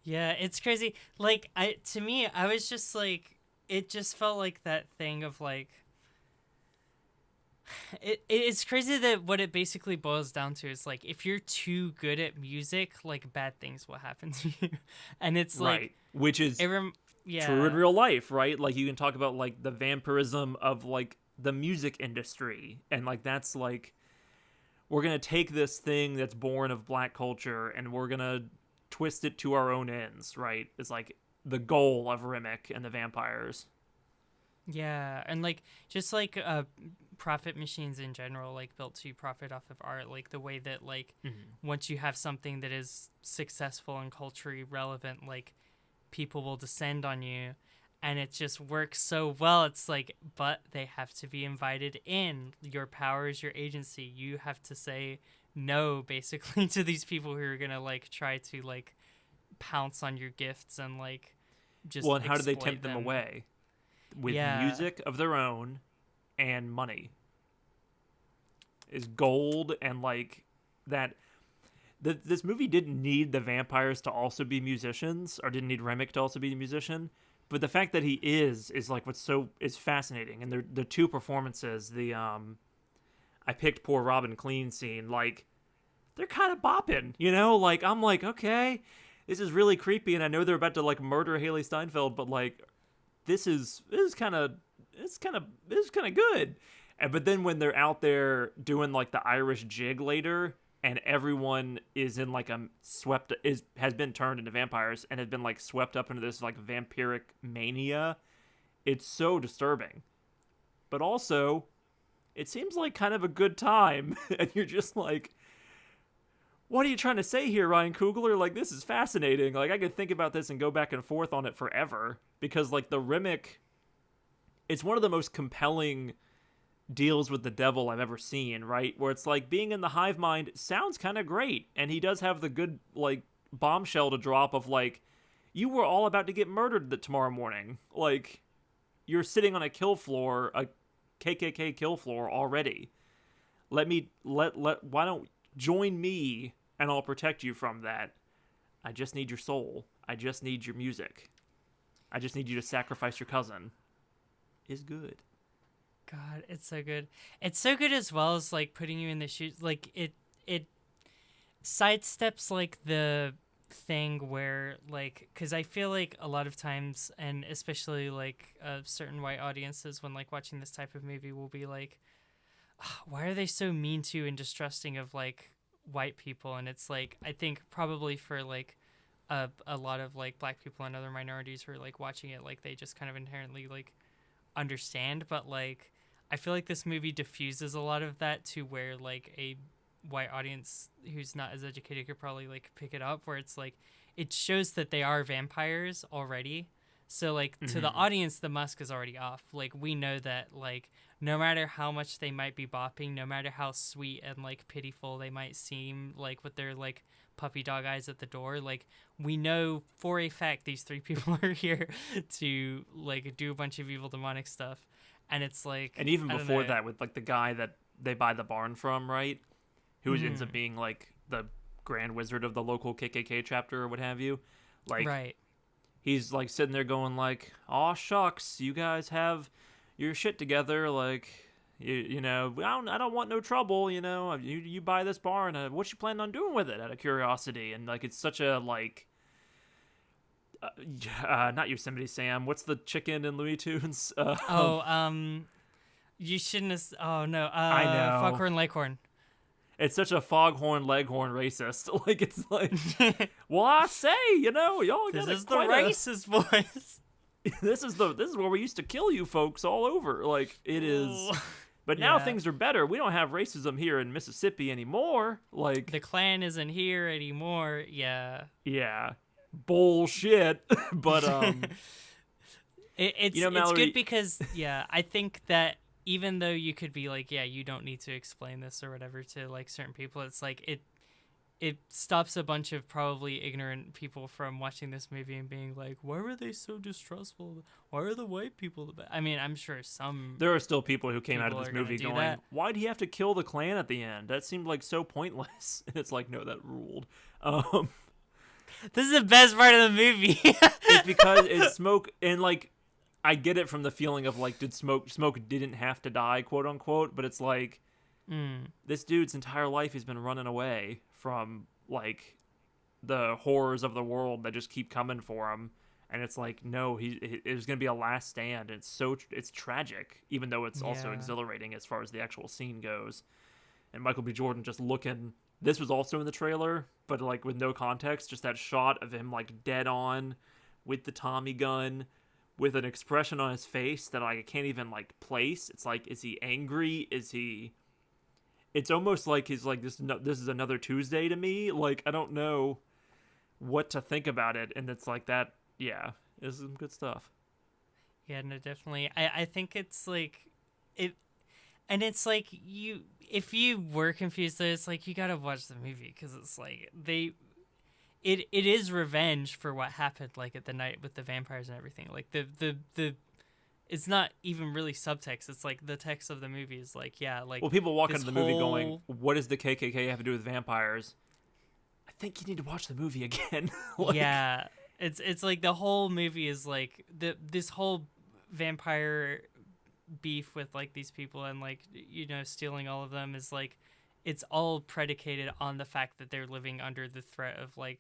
Yeah, it's crazy. Like to me, I was just like, it just felt like that thing of like, it's crazy that what it basically boils down to is like, if you're too good at music, like bad things will happen to you. And it's like, which is true in real life, right? Like you can talk about like the vampirism of like the music industry, and like that's like, we're gonna take this thing that's born of black culture and we're gonna twist it to our own ends, right? It's like the goal of Remick and the vampires. Yeah, and like just like profit machines in general, like built to profit off of art, like the way that like once you have something that is successful and culturally relevant, like people will descend on you, and it just works so well. It's like, but they have to be invited in. Your power is your agency. You have to say no basically to these people who are gonna like try to like pounce on your gifts and like just and how do they tempt them away? With music of their own and money. Is gold, and like that. This movie didn't need the vampires to also be musicians, or didn't need Remick to also be a musician, but the fact that he is like what's so is fascinating. And the two performances, the I picked Poor Robin Clean scene, like they're kind of bopping, you know? Like I'm like, okay, this is really creepy, and I know they're about to like murder Haley Steinfeld, but like this is kind of good. But then when they're out there doing like the Irish jig later, and everyone is in like has been turned into vampires and has been like swept up into this like vampiric mania, it's so disturbing. But also, it seems like kind of a good time, and you're just like, what are you trying to say here, Ryan Coogler? Like, this is fascinating. Like, I could think about this and go back and forth on it forever. Because, like, the Rimmick, it's one of the most compelling deals with the devil I've ever seen, right? Where it's like, being in the hive mind sounds kind of great. And he does have the good, like, bombshell to drop of, like, you were all about to get murdered tomorrow morning. Like, you're sitting on a kill floor, a KKK kill floor already. Why don't join me and I'll protect you from that. I just need your soul. I just need your music. I just need you to sacrifice your cousin. Is good. God, it's so good. It's so good as well as like putting you in the shoes. Like it sidesteps like the thing where like, because I feel like a lot of times, and especially like certain white audiences when like watching this type of movie will be like, why are they so mean to and distrusting of like white people? And it's like, I think probably for like a lot of like black people and other minorities who are like watching it, like they just kind of inherently like understand. But like I feel like this movie diffuses a lot of that to where like a white audience who's not as educated could probably like pick it up, where it's like it shows that they are vampires already. So like to the audience, the musk is already off. Like we know that like no matter how much they might be bopping, no matter how sweet and like pitiful they might seem, like with their like puppy dog eyes at the door, like we know for a fact these three people are here to like do a bunch of evil demonic stuff. And it's like, and even before that, with like the guy that they buy the barn from, right? Who ends up being like the grand wizard of the local KKK chapter or what have you. Like, right. He's like sitting there going like, "Aw shucks, you guys have your shit together. Like, you know, I don't want no trouble. You know, you buy this barn. What you planning on doing with it? Out of curiosity." And like, it's such a like, not Yosemite Sam. What's the chicken in Looney Tunes? You shouldn't have. Oh no. I know. Foghorn Leghorn. It's such a foghorn leghorn racist. Like, it's like, well, I say, you know, y'all got this is the racist voice. This is where we used to kill you folks all over. Like, it is. But now things are better. We don't have racism here in Mississippi anymore. Like, the Klan isn't here anymore. Yeah. Yeah. Bullshit. But it's you know, Mallory, it's good because I think that even though you could be like, you don't need to explain this or whatever to like certain people, it's like it stops a bunch of probably ignorant people from watching this movie and being like, why were they so distrustful? Why are the white people the best? I mean, I'm sure there are still people who came out of this movie going, why'd he have to kill the Klan at the end? That seemed like so pointless. And it's like, no, that ruled. This is the best part of the movie. It's because it's Smoke, and like, I get it from the feeling of like, did Smoke didn't have to die, quote unquote, but it's like, this dude's entire life he's been running away from like the horrors of the world that just keep coming for him, and it's like, no, there's gonna be a last stand. And it's tragic, even though it's also exhilarating as far as the actual scene goes. And Michael B. Jordan just looking. This was also in the trailer, but like with no context, just that shot of him like dead on with the Tommy gun, with an expression on his face that I can't even like place. It's like, is he angry? Is he? It's almost like he's like, this is another Tuesday to me. Like, I don't know what to think about it. And it's like that. Yeah, it's some good stuff. Yeah, no, definitely. I think it's like it. And it's like, if you were confused, it's like, you gotta watch the movie, because it's like it is revenge for what happened like at the night with the vampires and everything. Like the it's not even really subtext. It's like the text of the movie is like, like. Well, people walk into the movie going, "What does the KKK have to do with vampires?" I think you need to watch the movie again. Like, yeah, it's like the whole movie is like this whole vampire beef with like these people and like, you know, stealing all of them is like, it's all predicated on the fact that they're living under the threat of like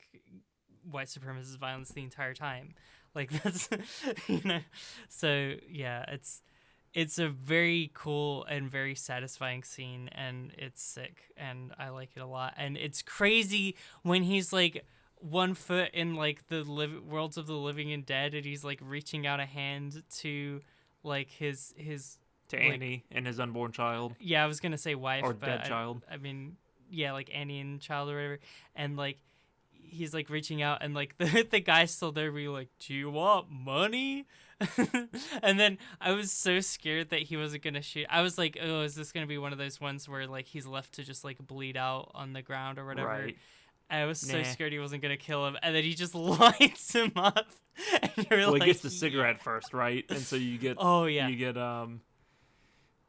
white supremacist violence the entire time. Like, that's, you know, so yeah, it's a very cool and very satisfying scene, and it's sick, and I like it a lot. And it's crazy when he's like 1 foot in like the worlds of the living and dead, and he's like reaching out a hand to like his to Annie and his unborn child. Yeah, I was gonna say wife, or but dead child. I mean, like Annie and Child or whatever, and like he's like reaching out, and like the guy's still there being like, do you want money? And then I was so scared that he wasn't gonna shoot. I was like, oh, is this gonna be one of those ones where like he's left to just like bleed out on the ground or whatever? Right. I was so scared he wasn't gonna kill him, and then he just lights him up. And you're well, like, he gets the cigarette first, right? And so you get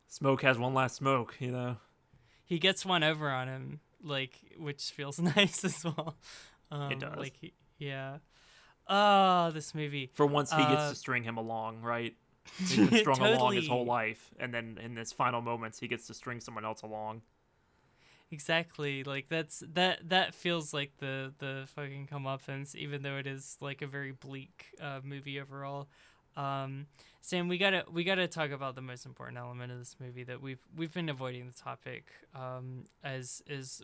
Smoke has one last smoke, you know. He gets one over on him, like, which feels nice as well. It does. Like, yeah. Oh, this movie. For once, he gets to string him along, right? He's been strung along his whole life, and then in his final moments, he gets to string someone else along. Exactly. Like that feels like the fucking comeuppance, even though it is like a very bleak movie overall. Sam, we gotta talk about the most important element of this movie that we've been avoiding the topic, as is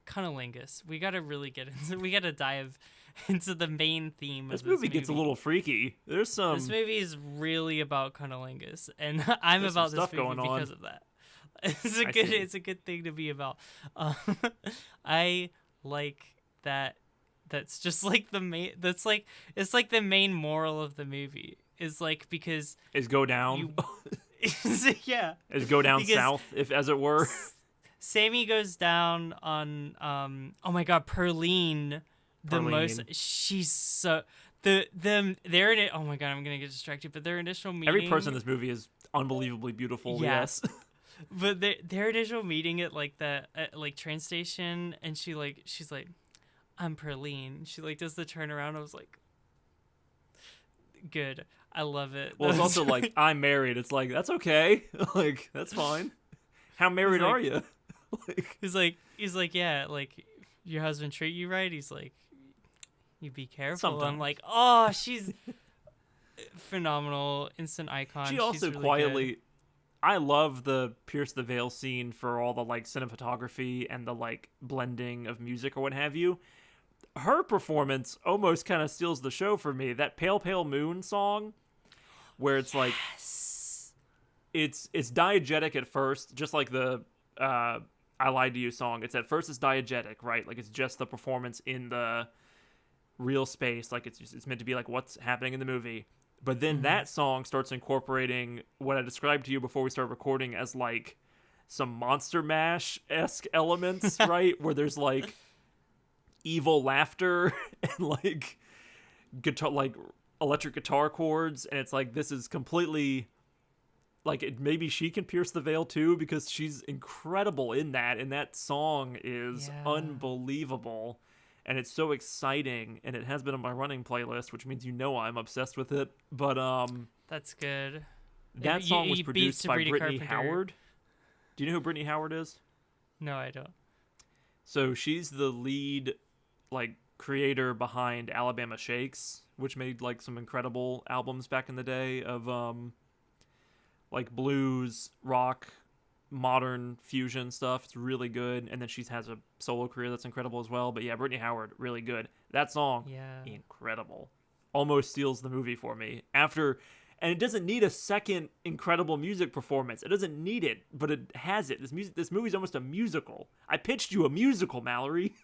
cunnilingus. We gotta really get into. We gotta dive into the main theme of this movie. This movie gets a little freaky. This movie is really about cunnilingus, and I'm about this movie because of that. It's a good thing to be about. I like that. That's just like the main. That's like it's like the main moral of the movie is like because is go down. Yeah. Is go down south, if as it were. Sammy goes down on oh my god, Perline. The most she's so their oh my god, I'm gonna get distracted. But their initial meeting. Every person in this movie is unbelievably beautiful. Yeah. Yes. But their initial meeting at like the like train station, and she's like, I'm Perline. She like does the turnaround. I was like, good. I love it. Well, it's also like I'm married. It's like that's okay. Like that's fine. How married are you? He's like yeah, like your husband treat you right. He's like, you be careful. Sometimes. I'm like, oh, she's phenomenal, instant icon. She also really quietly. Good. I love the Pierce the Veil scene for all the like cinematography and the like blending of music or what have you. Her performance almost kind of steals the show for me. That Pale Pale Moon song, where it's like, it's diegetic at first, just like the I Lied to You song. It's at first it's diegetic, right? Like it's just the performance in the real space, like it's meant to be like what's happening in the movie. But then that song starts incorporating what I described to you before we started recording as like some Monster Mash-esque elements, right? Where there's like evil laughter and like guitar, like electric guitar chords, and it's like this is completely like maybe she can pierce the veil too because she's incredible in that, and that song is unbelievable. And it's so exciting, and it has been on my running playlist, which means I'm obsessed with it. But that's good. That song was produced by Brittany Howard. Do you know who Brittany Howard is? No, I don't. So she's the lead, like, creator behind Alabama Shakes, which made like some incredible albums back in the day of like blues, rock, modern fusion stuff. It's really good. And then she has a solo career that's incredible as well. But yeah, Brittany Howard, really good. That song, incredible. Almost steals the movie for me. And it doesn't need a second incredible music performance. It doesn't need it, but it has it. This movie's almost a musical. I pitched you a musical, Mallory.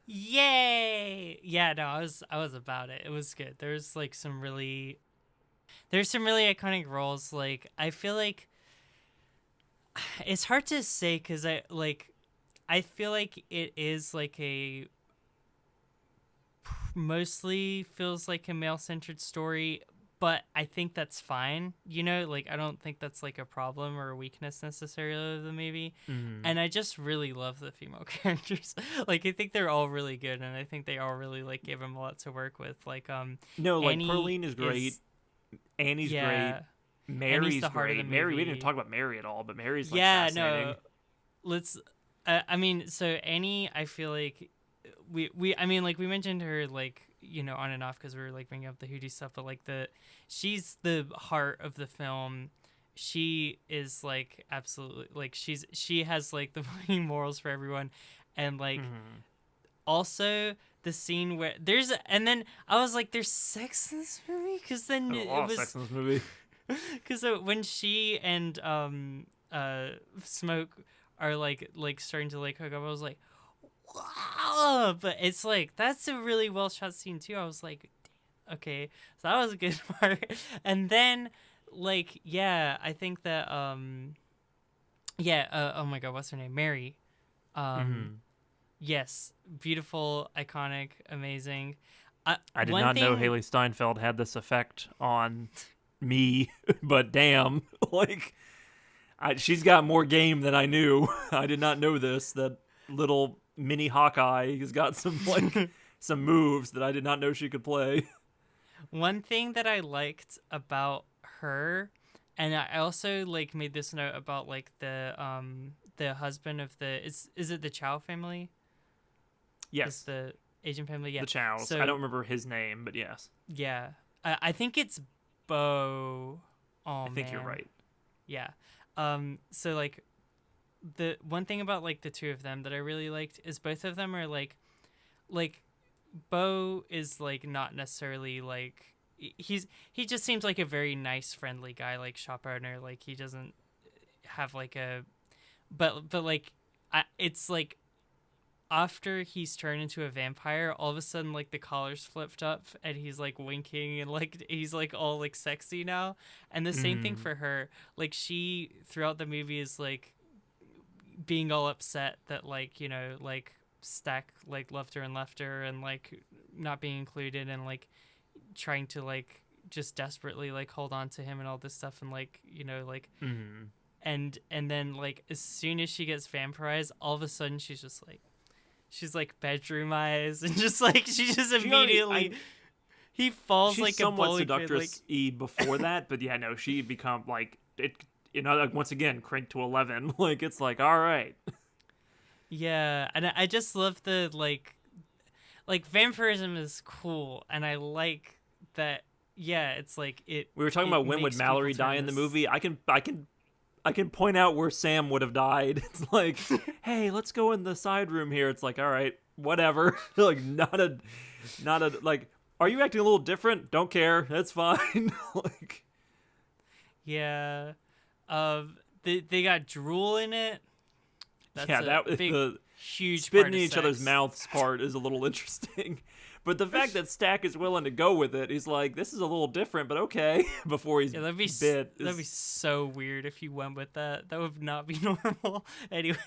Yay! Yeah, no, I was about it. It was good. There's some really iconic roles. Like, I feel like it's hard to say because I feel like it is like a mostly feels like a male-centered story, but I think that's fine. You know, like I don't think that's like a problem or a weakness necessarily of the movie. Mm-hmm. And I just really love the female characters. Like I think they're all really good, and I think they all really like gave him a lot to work with. Like no, like Perline is great. Annie's great. Mary's great. Mary, we didn't even talk about Mary at all, but Mary's like fascinating. No. Let's. I mean, so Annie, I feel like we mentioned her like on and off because we were like bringing up the Hootie stuff, but like she's the heart of the film. She is like absolutely like she has like the fucking morals for everyone, and like also the scene where and then I was like, there's sex in this movie because then it was sex in this movie. Because when she and Smoke are like starting to like hook up, I was like, wow. But it's like that's a really well shot scene too. I was like, okay, so that was a good part. And then like I think that oh my god, what's her name? Mary. Mm-hmm. Yes, beautiful, iconic, amazing. I did One not know thing, Haley Steinfeld had this effect on me, but damn, like she's got more game than I knew. I did not know this. That little mini Hawkeye has got some some moves that I did not know she could play. one thing that I liked about her, and I also like made this note about like the husband of the is it the Chow family? Yes, Is the Asian family? Yeah. the Chows. So I don't remember his name, but yes, yeah, I think it's Bo. Oh I think man. you're right. Yeah. So like the one thing about like the two of them that I really liked is both of them are like Bo is like not necessarily like he just seems like a very nice friendly guy, like shop owner. Like he doesn't have like a but like it's like after he's turned into a vampire, all of a sudden like the collar's flipped up and he's like winking and like he's like all like sexy now. And the same thing for her. Like she throughout the movie is like being all upset that like, you know, like Stack like loved her and left her and like not being included and like trying to like just desperately like hold on to him and all this stuff and like, you know, like and then like as soon as she gets vampirized, all of a sudden she's like bedroom eyes and just like she just immediately he falls she's like a somewhat bully seductress before that, but yeah, no, she become like it. You know, like once again, cranked to 11. Like it's like, all right. Yeah, and I just love the like vampirism is cool, and I like that. Yeah, it's like it. We were talking about when would Mallory die in the movie. I can point out where Sam would have died. It's like, hey, let's go in the side room here. It's like, all right, whatever. Like not a like. Are you acting a little different? Don't care. That's fine. Like, yeah, they got drool in it. That's that big, the huge spitting part in of each other's sex. mouths part is a little interesting. But the fact that Stack is willing to go with it, he's like, this is a little different, but okay. Before he's that'd be so weird if you went with that. That would not be normal. Anyway,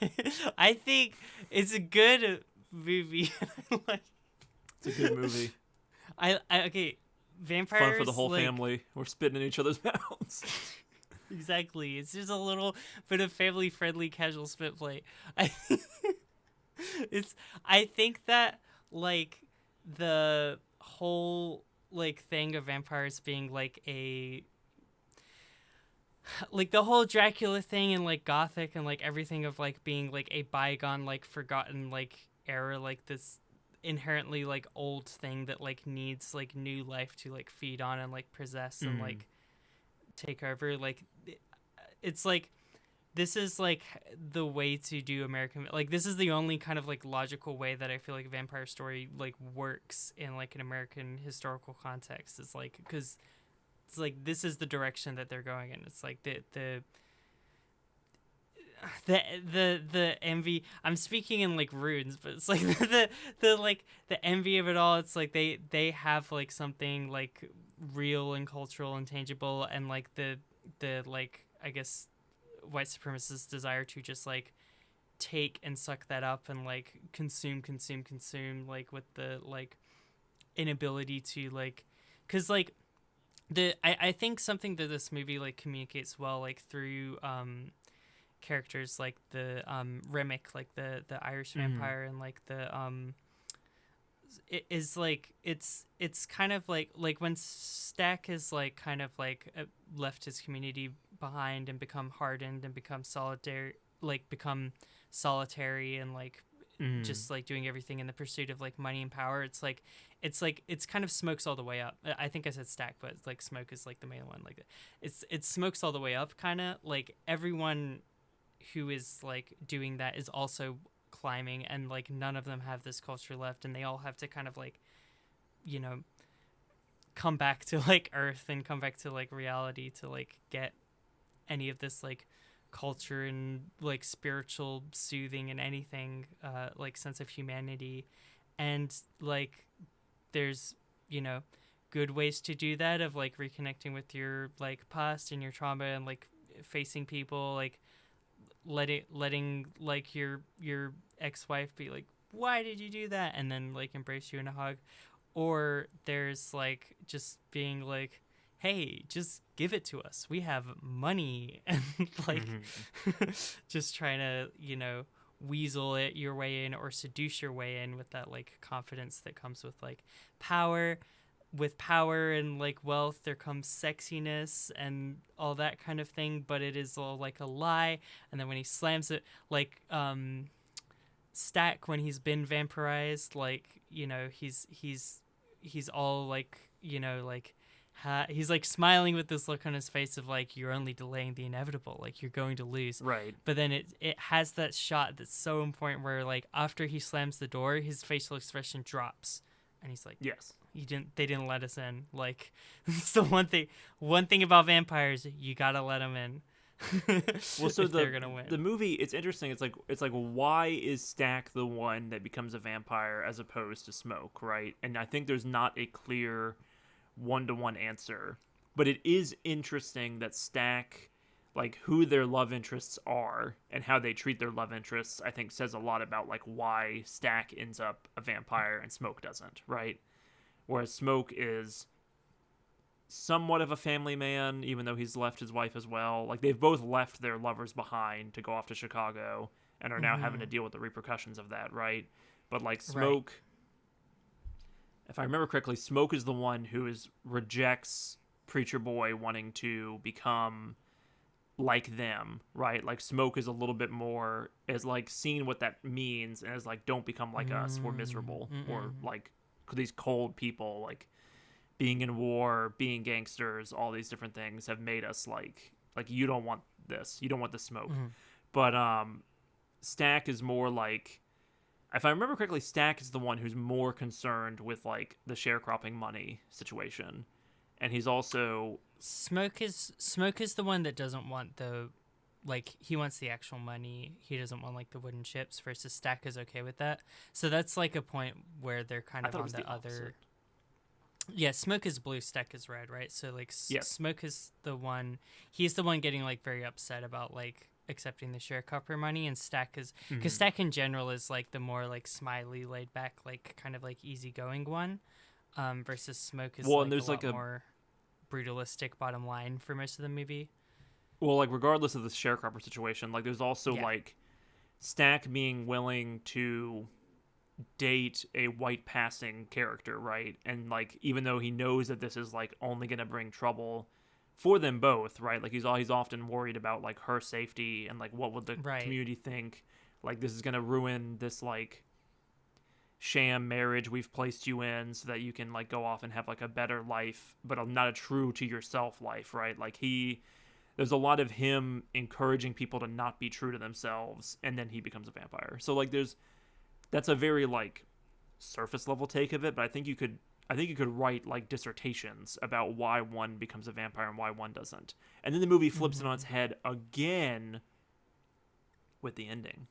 I think it's a good movie. It's a good movie. I okay, vampires Fun for the whole like, family. We're spitting in each other's mouths. Exactly. It's just a little bit of family-friendly casual spit play. I think that like the whole like thing of vampires being like the whole Dracula thing and like gothic and like everything of like being like a bygone like forgotten like era, like this inherently like old thing that like needs like new life to like feed on and like possess and like take over. Like it's like this is like the way to do American, like this is the only kind of like logical way that I feel like a vampire story like works in like an American historical context. It's like because it's like this is the direction that they're going in. It's like the envy. I'm speaking in like runes, but it's like the like the envy of it all. It's like they have like something like real and cultural and tangible, and like the like I guess white supremacists' desire to just like take and suck that up and like consume like with the like inability to like because like I think something that this movie like communicates well like through characters like the Remick, like the Irish vampire, and like the it is like it's kind of like when Stack is like kind of like left his community behind and become hardened and become solitary and like just like doing everything in the pursuit of like money and power. It's kind of Smokes all the way up. I think I said Stack, but it's like Smoke is like the main one. Like it's Smokes all the way up, kind of like everyone who is like doing that is also climbing, and like none of them have this culture left, and they all have to kind of like, you know, come back to like Earth and come back to like reality to like get any of this like culture and like spiritual soothing and anything, like sense of humanity. And like there's, you know, good ways to do that, of like reconnecting with your like past and your trauma, and like facing people, like letting like your ex-wife be like, why did you do that, and then like embrace you in a hug. Or there's like just being like, hey, just give it to us, we have money, and like just trying to, you know, weasel it your way in, or seduce your way in with that like confidence that comes with like power. With power and like wealth, there comes sexiness and all that kind of thing, but it is all like a lie. And then when he slams it, like Stack, when he's been vampirized, like, you know, he's all like, you know, like he's like smiling with this look on his face of like, you're only delaying the inevitable, like you're going to lose. Right. But then it has that shot that's so important where like after he slams the door, his facial expression drops, and he's like, yes, they didn't let us in. Like, it's the one thing about vampires, you gotta let them in. Well, so they're gonna win. The movie, it's interesting. It's like why is Stack the one that becomes a vampire as opposed to Smoke, right? And I think there's not a clear one-to-one answer, but it is interesting that Stack, like who their love interests are and how they treat their love interests, I think says a lot about like why Stack ends up a vampire and Smoke doesn't, right? Whereas Smoke is somewhat of a family man, even though he's left his wife as well. Like they've both left their lovers behind to go off to Chicago and are now having to deal with the repercussions of that, right? But like Smoke, if I remember correctly, Smoke is the one who rejects Preacher Boy wanting to become like them, right? Like Smoke is a little bit more, is like seeing what that means, and is like, don't become like us, we're miserable, or like these cold people, like being in war, being gangsters, all these different things have made us like you don't want this, you don't want the smoke. But Stack is more like, if I remember correctly, Stack is the one who's more concerned with like the sharecropping money situation, and he's also Smoke is the one that doesn't want the, like, he wants the actual money. He doesn't want like the wooden chips, versus Stack is okay with that. So that's like a point where they're kind of on the other. Yeah, Smoke is blue, Stack is red, right? So like Smoke is the one, he's the one getting like very upset about like accepting the sharecropper money, and Stack is, because Stack in general is like the more like smiley, laid back, like kind of like easygoing one, versus Smoke is like there's a lot more brutalistic bottom line for most of the movie. Well, like regardless of the sharecropper situation, like there's also like Stack being willing to date a white passing character, right? And like even though he knows that this is like only going to bring trouble for them both, right? Like he's often worried about like her safety and like what would the community think, like this is going to ruin this like sham marriage we've placed you in so that you can like go off and have like a better life, but not a true to yourself life, right? Like there's a lot of him encouraging people to not be true to themselves, and then he becomes a vampire. So like that's a very like surface level take of it, but I think you could write like dissertations about why one becomes a vampire and why one doesn't. And then the movie flips it on its head again with the ending.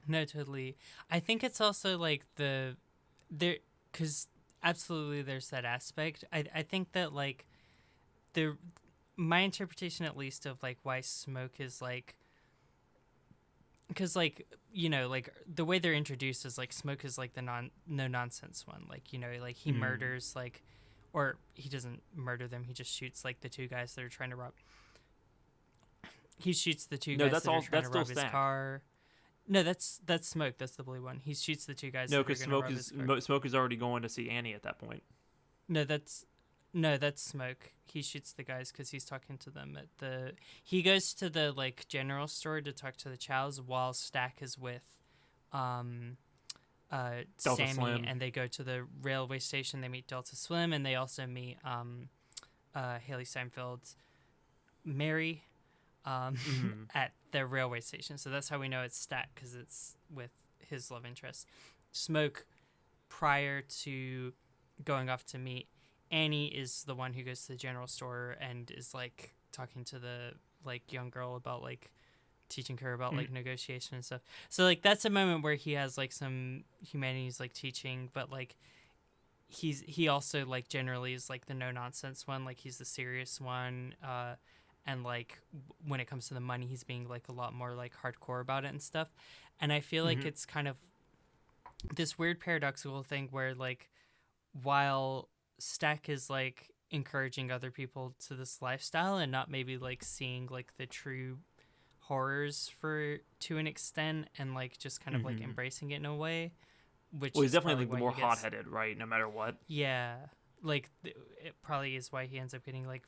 No, totally. I think it's also like because absolutely there's that aspect. I think that like my interpretation at least of like why Smoke is like, because like, you know, like the way they're introduced is like Smoke is like the no nonsense one, like, you know, like he murders like, or he doesn't murder them, he just shoots like the two guys that are trying to rob. He shoots the two guys that are trying to rob his car. No, that's Smoke. That's the blue one. He shoots the two guys. No, because Smoke is already going to see Annie at that point. No, that's Smoke. He shoots the guys because he's talking to them at the. He goes to the like general store to talk to the Chows while Stack is with, Sammy, Slim. and they go to the railway station. They meet Delta Slim, and they also meet Haley Steinfeld's Mary. At the railway station. So that's how we know it's Stack, because it's with his love interest. Smoke, prior to going off to meet Annie, is the one who goes to the general store and is like talking to the like young girl about like teaching her about like negotiation and stuff. So like that's a moment where he has like some humanities like teaching, but like he also like generally is like the no nonsense one, like he's the serious one, and like when it comes to the money, he's being like a lot more like hardcore about it and stuff. And I feel like it's kind of this weird paradoxical thing where like while Stack is like encouraging other people to this lifestyle and not maybe like seeing like the true horrors to an extent and like just kind of like embracing it in a way, which well, he's is definitely probably like the why more he gets, hot-headed, right? No matter what. yeah, like it probably is why he ends up getting like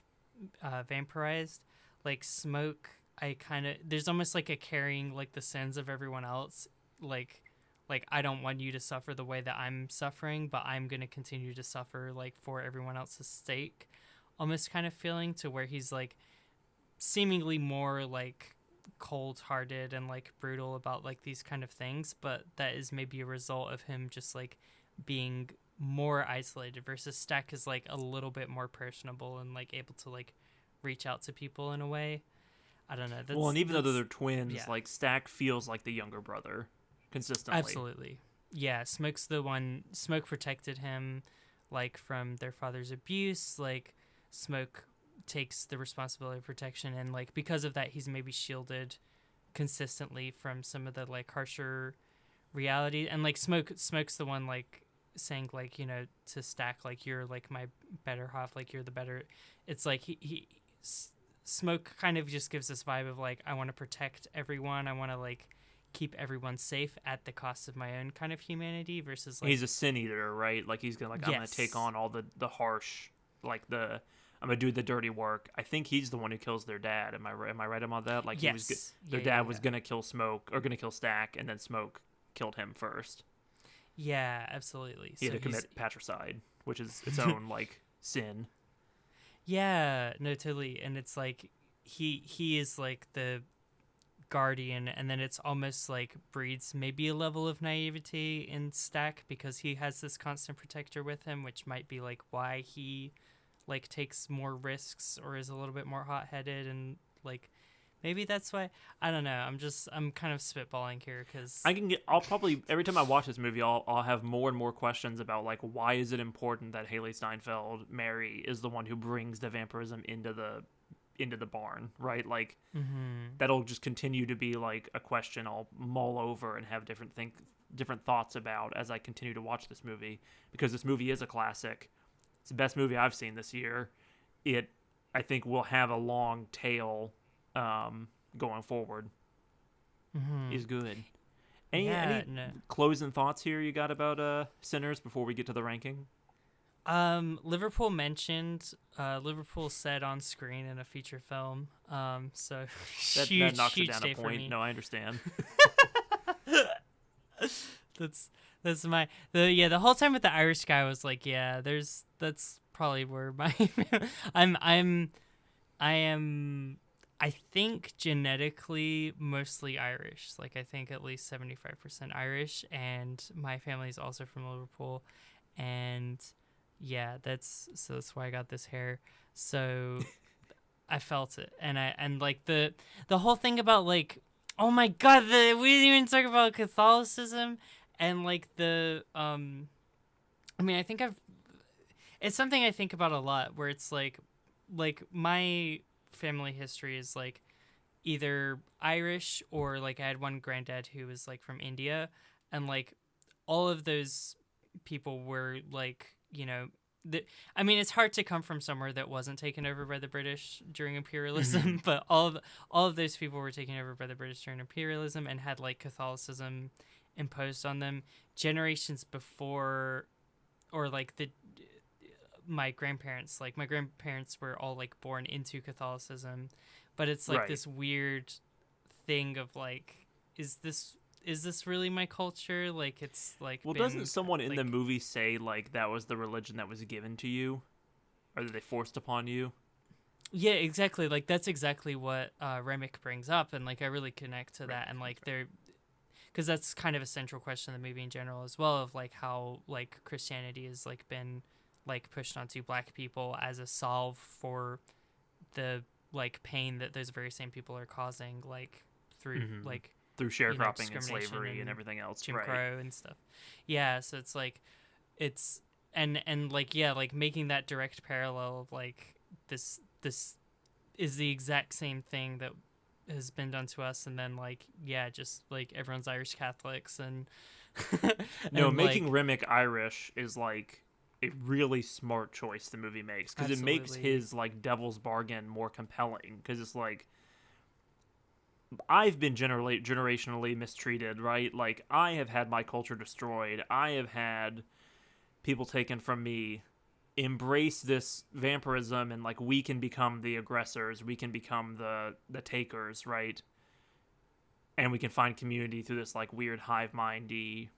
vampirized. Like Smoke, I kind of there's almost like a carrying like the sins of everyone else, like I don't want you to suffer the way that I'm suffering, but I'm going to continue to suffer like for everyone else's sake, almost kind of feeling, to where he's like seemingly more like cold-hearted and like brutal about like these kind of things, but that is maybe a result of him just like being more isolated, versus Stack is like a little bit more personable and like able to like reach out to people in a way. I don't know. Well, and even though they're twins, yeah. like Stack feels like the younger brother consistently. Absolutely. Yeah, Smoke's the one. Smoke protected him like from their father's abuse. Like Smoke takes the responsibility of protection, and like because of that he's maybe shielded consistently from some of the like harsher reality. And like Smoke's the one like saying like, you know, to Stack like, you're like my better half, like you're the better. It's like Smoke kind of just gives this vibe of like, I want to protect everyone, I want to like keep everyone safe at the cost of my own kind of humanity, versus like he's a sin eater, right? Like he's gonna like, I'm gonna take on all the harsh, like I'm gonna do the dirty work. I think he's the one who kills their dad. Am I right about that? Like yes. Their dad was gonna kill Smoke, or gonna kill Stack, and then Smoke killed him first. Yeah, absolutely. He had to commit patricide, which is its own like sin. Yeah, no, totally. And it's like he is like the guardian, and then it's almost like breeds maybe a level of naivety in Stack because he has this constant protector with him, which might be like why he like takes more risks or is a little bit more hot-headed, and like maybe that's why. I don't know. I'm kind of spitballing here because I'll probably every time I watch this movie, I'll have more and more questions about like, why is it important that Haley Steinfeld, Mary, is the one who brings the vampirism into the barn, right? Like that'll just continue to be like a question I'll mull over and have different thoughts about as I continue to watch this movie, because this movie is a classic. It's the best movie I've seen this year. I think will have a long tail going forward. Is good. Any closing thoughts here you got about Sinners before we get to the ranking? Liverpool mentioned Liverpool said on screen in a feture film. So that knocks it down a point. No, I understand. that's my the whole time with the Irish guy was like, yeah, that's probably where my I am I think genetically mostly Irish. Like I think at least 75% Irish, and my family is also from Liverpool, and yeah, that's why I got this hair. So I felt it, and like the whole thing about like, oh my god, we didn't even talk about Catholicism and like I mean, I think it's something I think about a lot, where it's like my family history is like either Irish or like I had one granddad who was like from India, and like all of those people were like, you know, I mean, it's hard to come from somewhere that wasn't taken over by the British during imperialism, but all of those people were taken over by the British during imperialism and had like Catholicism imposed on them generations before, or like my grandparents were all like born into Catholicism, but it's like this weird thing of like, is this really my culture? Like it's like, well, doesn't someone in the movie say like that was the religion that was given to you, or that they forced upon you? Yeah, exactly. Like that's exactly what Remick brings up, and like I really connect to that, and like because that's kind of a central question in the movie in general as well, of like how like Christianity has like been like pushed onto black people as a solve for the like pain that those very same people are causing, like through like through sharecropping and discrimination slavery and everything else, Jim right? Crow and stuff. Yeah, so it's like it's and like like making that direct parallel of like this is the exact same thing that has been done to us, and then like just like everyone's Irish Catholics and no, and, making like, Remick Irish is like a really smart choice the movie makes, because it makes his like devil's bargain more compelling, because it's like, I've been generationally mistreated, right? Like, I have had my culture destroyed. I have had people taken from me. Embrace this vampirism, and like, we can become the aggressors. We can become the takers, right? And we can find community through this like weird hive mindy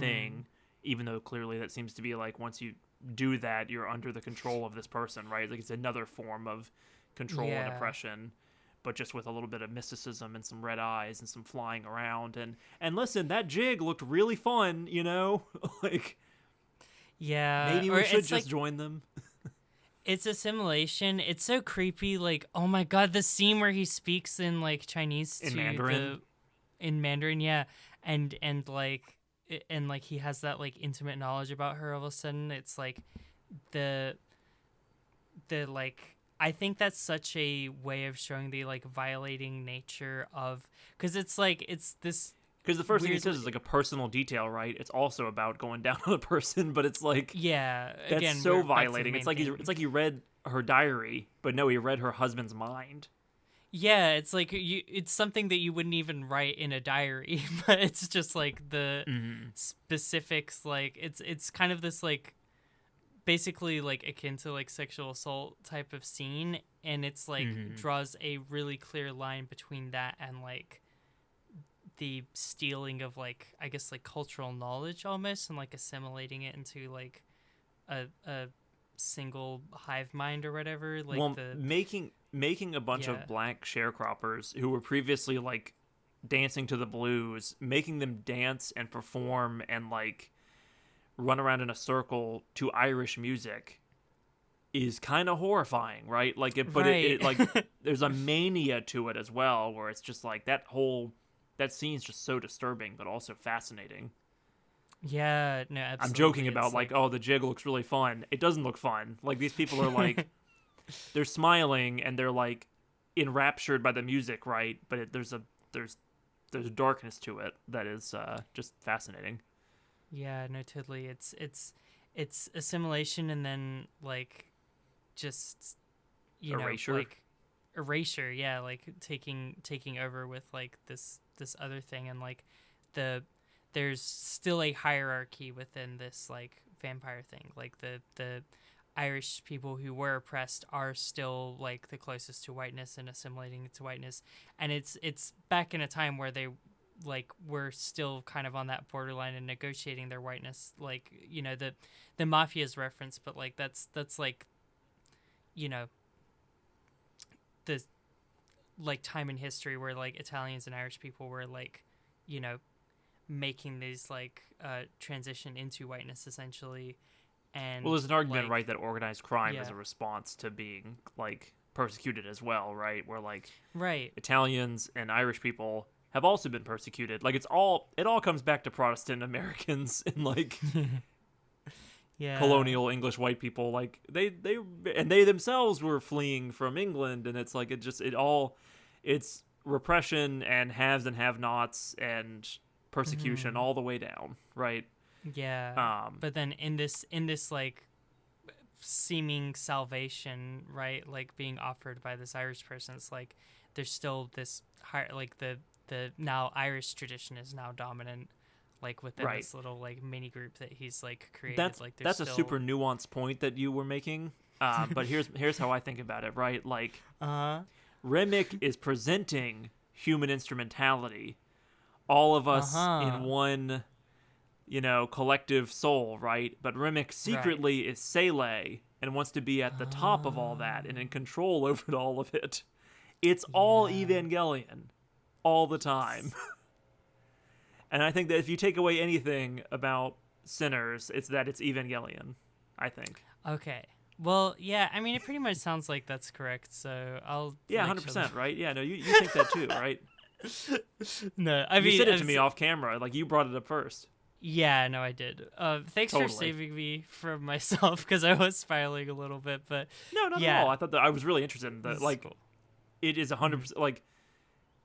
thing. Even though clearly that seems to be like, once you do that, you're under the control of this person, right? Like, it's another form of control and oppression, but just with a little bit of mysticism and some red eyes and some flying around. And listen, that jig looked really fun, like, maybe we should just join them. It's assimilation. It's so creepy. Like, oh my god, the scene where he speaks in like Chinese in Mandarin. In Mandarin, yeah, and like he has that like intimate knowledge about her all of a sudden. It's like the like, I think that's such a way of showing the like violating nature of, because it's like it's this. Because the first thing he says is like a personal detail, right? It's also about going down on a person, but it's like, that's so violating. It's like he read her diary, but no, he read her husband's mind. Yeah, it's like it's something that you wouldn't even write in a diary, but it's just like the specifics. Like it's kind of this like basically like akin to like sexual assault type of scene, and it's like draws a really clear line between that and like the stealing of like, I guess, like cultural knowledge almost, and like assimilating it into like a single hive mind or whatever. Like, well, making a bunch of black sharecroppers who were previously like dancing to the blues, making them dance and perform and like run around in a circle to Irish music is kind of horrifying, right? Like it like there's a mania to it as well, where it's just like that scene's just so disturbing but also fascinating. Yeah, no, absolutely. I'm joking about like, oh, the jig looks really fun. It doesn't look fun. Like, these people are like they're smiling and they're like enraptured by the music, right? But there's a darkness to it that is just fascinating. Yeah, no, totally. It's assimilation, and then like just erasure. Like erasure. Yeah, like taking over with like this other thing, and like there's still a hierarchy within this like vampire thing. Like the Irish people who were oppressed are still like the closest to whiteness and assimilating to whiteness, and it's back in a time where they like were still kind of on that borderline and negotiating their whiteness, like the mafia's reference, but like that's like the like time in history where like Italians and Irish people were like making these like transition into whiteness essentially. And well, there's an argument, right, that organized crime is a response to being like persecuted as well, right? Where like Italians and Irish people have also been persecuted. Like, it all comes back to Protestant Americans and like colonial English white people. Like they themselves were fleeing from England, and it's like it's repression and haves and have-nots and persecution all the way down, right? Yeah. But then in this like seeming salvation, right, like being offered by this Irish person, it's like there's still this like the now Irish tradition is now dominant, like within this little like mini group that he's like created. That's a super nuanced point that you were making. But here's how I think about it, right? Like, Remick is presenting human instrumentality, all of us in one, collective soul, right? But Remick secretly is Sele and wants to be at the top of all that and in control over all of it. It's all Evangelion, all the time. And I think that if you take away anything about Sinners, it's that it's Evangelion, I think. Okay. Well, yeah, I mean, it pretty much sounds like that's correct. So I'll Yeah, like, 100%, right? Yeah, no, you think that too, right? No, I mean, you said it to me off camera. Like, you brought it up first. Yeah, no, I did. Thanks for Totally. saving me from myself because I was spiraling a little bit. But No, not at yeah, all. I thought that I was really interested in that. Like, cool. it is 100%. Like,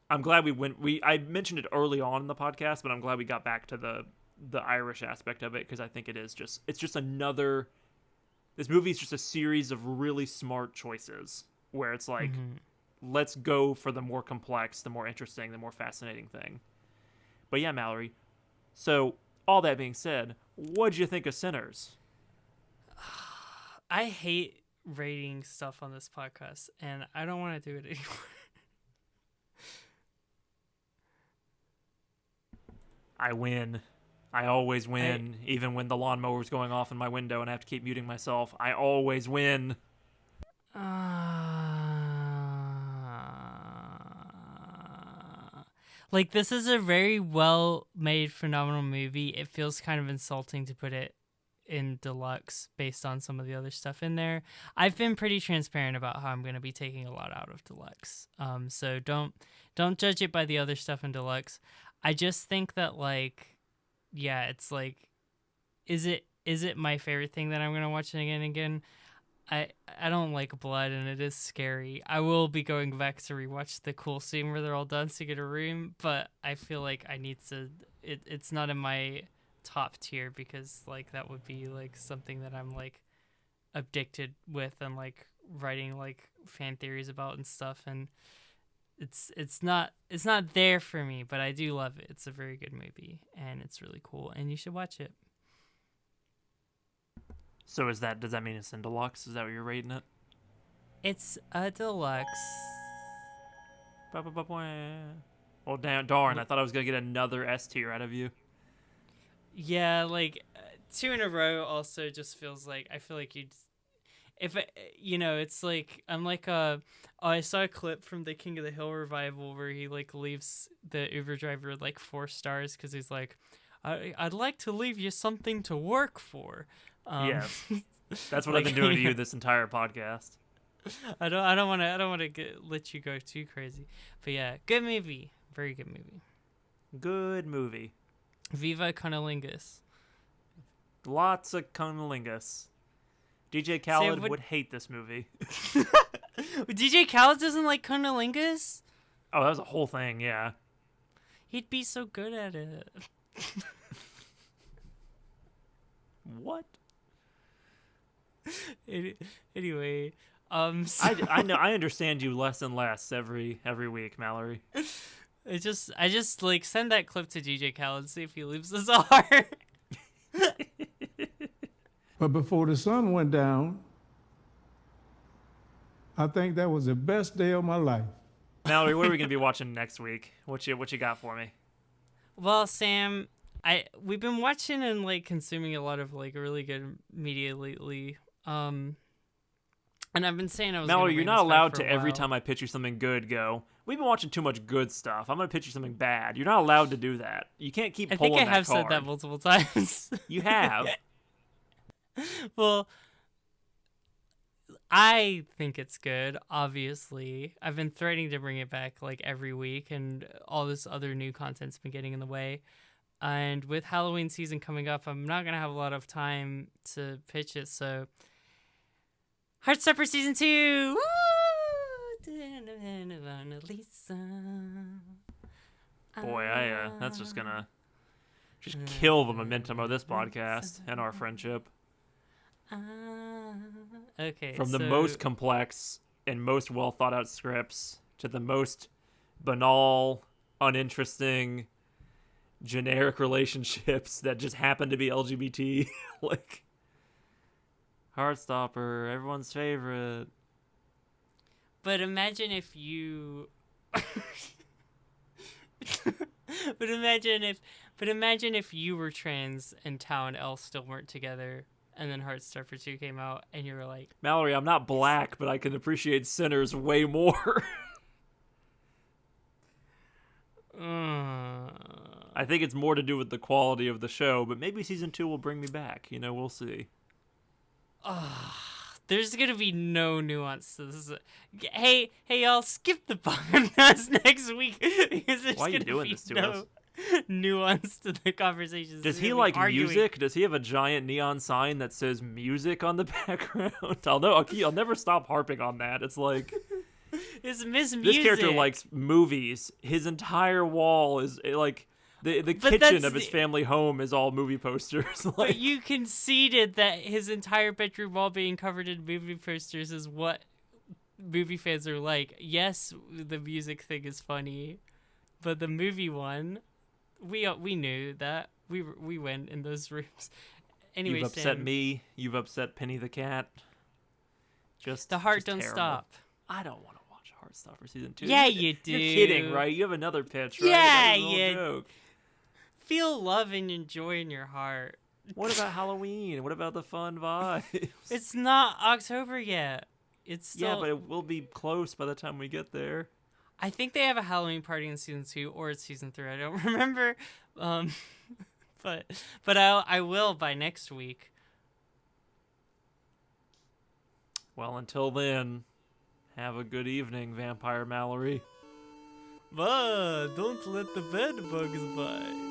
I'm glad we went. I mentioned it early on in the podcast, but I'm glad we got back to the Irish aspect of it because I think it's just another. This movie is just a series of really smart choices where it's like, let's go for the more complex, the more interesting, the more fascinating thing. But yeah, Mallory. So all that being said, what'd you think of Sinners? I hate rating stuff on this podcast, and I don't want to do it anymore. I win. I always win, even when the lawnmower's going off in my window and I have to keep muting myself. I always win. Like, this is a very well-made, phenomenal movie. It feels kind of insulting to put it in deluxe based on some of the other stuff in there. I've been pretty transparent about how I'm going to be taking a lot out of deluxe. So don't judge it by the other stuff in deluxe. I just think that, like, yeah, it's like, is it my favorite thing that I'm going to watch again and again? I don't like blood, and it is scary. I will be going back to rewatch the cool scene where they're all done to get a room, but I feel like I need to. It's not in my top tier because like that would be like something that I'm like addicted with and like writing like fan theories about and stuff, and it's not there for me. But I do love it. It's a very good movie, and it's really cool, and you should watch it. So does that mean it's in deluxe? Is that what you're rating it? It's a deluxe. Well, darn! I thought I was gonna get another S tier out of you. Yeah, like 2 in a row. Also, just feels like I feel like it's like I'm like I saw a clip from the King of the Hill revival where he like leaves the Uber driver like 4 stars because he's like, I'd like to leave you something to work for. Yeah, that's what I've been doing to you this entire podcast. I don't want to let you go too crazy, but yeah, good movie, very good movie. Good movie. Viva Conolingus. Lots of cunnilingus. DJ Khaled would hate this movie. DJ Khaled doesn't like Conolingus? Oh, that was a whole thing, yeah. He'd be so good at it. What? Anyway, I know I understand you less and less every week, Mallory. I just like send that clip to DJ Khaled, see if he leaves us a heart. But before the sun went down, I think that was the best day of my life. Mallory, what are we gonna be watching next week? What you got for me? Well, Sam, we've been watching and like consuming a lot of like really good media lately. And I've been saying I was. Mallory, you're not allowed to every time I pitch you something good go, we've been watching too much good stuff. I'm gonna pitch you something bad. You're not allowed to do that. You can't keep pulling that card. I think I have said that multiple times. You have. Well, I think it's good, obviously. I've been threatening to bring it back like every week, and all this other new content's been getting in the way. And with Halloween season coming up, I'm not going to have a lot of time to pitch it, so Heartstopper Season 2! Woo! Boy, that's just gonna kill the momentum of this podcast and our friendship. Okay. From the most complex and most well thought out scripts to the most banal, uninteresting, generic relationships that just happen to be LGBT. Like Heartstopper, everyone's favorite. But imagine if you But imagine if you were trans and Tao and Elle still weren't together, and then Heartstopper 2 came out, and you were like, Mallory, I'm not black, but I can appreciate Sinners way more. I think it's more to do with the quality of the show, but maybe season 2 will bring me back. We'll see. There's gonna be no nuance to this. Hey, y'all, skip the podcast next week because there's Why are you gonna doing be this to no us? nuance to the conversations. Does There's he gonna be like arguing. music? Does he have a giant neon sign that says music on the background? I'll never stop harping on that. It's like It's Miss Music. this character likes movies. His entire wall is like the But kitchen that's of his family home is all movie posters. Like, But you conceded that his entire bedroom wall being covered in movie posters is what movie fans are like. Yes, the music thing is funny, but the movie one, we knew that. We went in those rooms. Anyway, you've upset Sam, me. You've upset Penny the cat. The heart just don't terrible. stop. I don't want to watch Heartstopper season 2. Yeah, you do. You're kidding, right? You have another pitch, right? Yeah, That was all you- a joke. Feel love and joy in your heart. What about Halloween? What about the fun vibes? It's not October yet. It's still. Yeah, but it will be close by the time we get there. I think they have a Halloween party in season 2 or it's season 3. I don't remember. But I will by next week. Well, until then, have a good evening, Vampire Mallory. But don't let the bed bugs bite.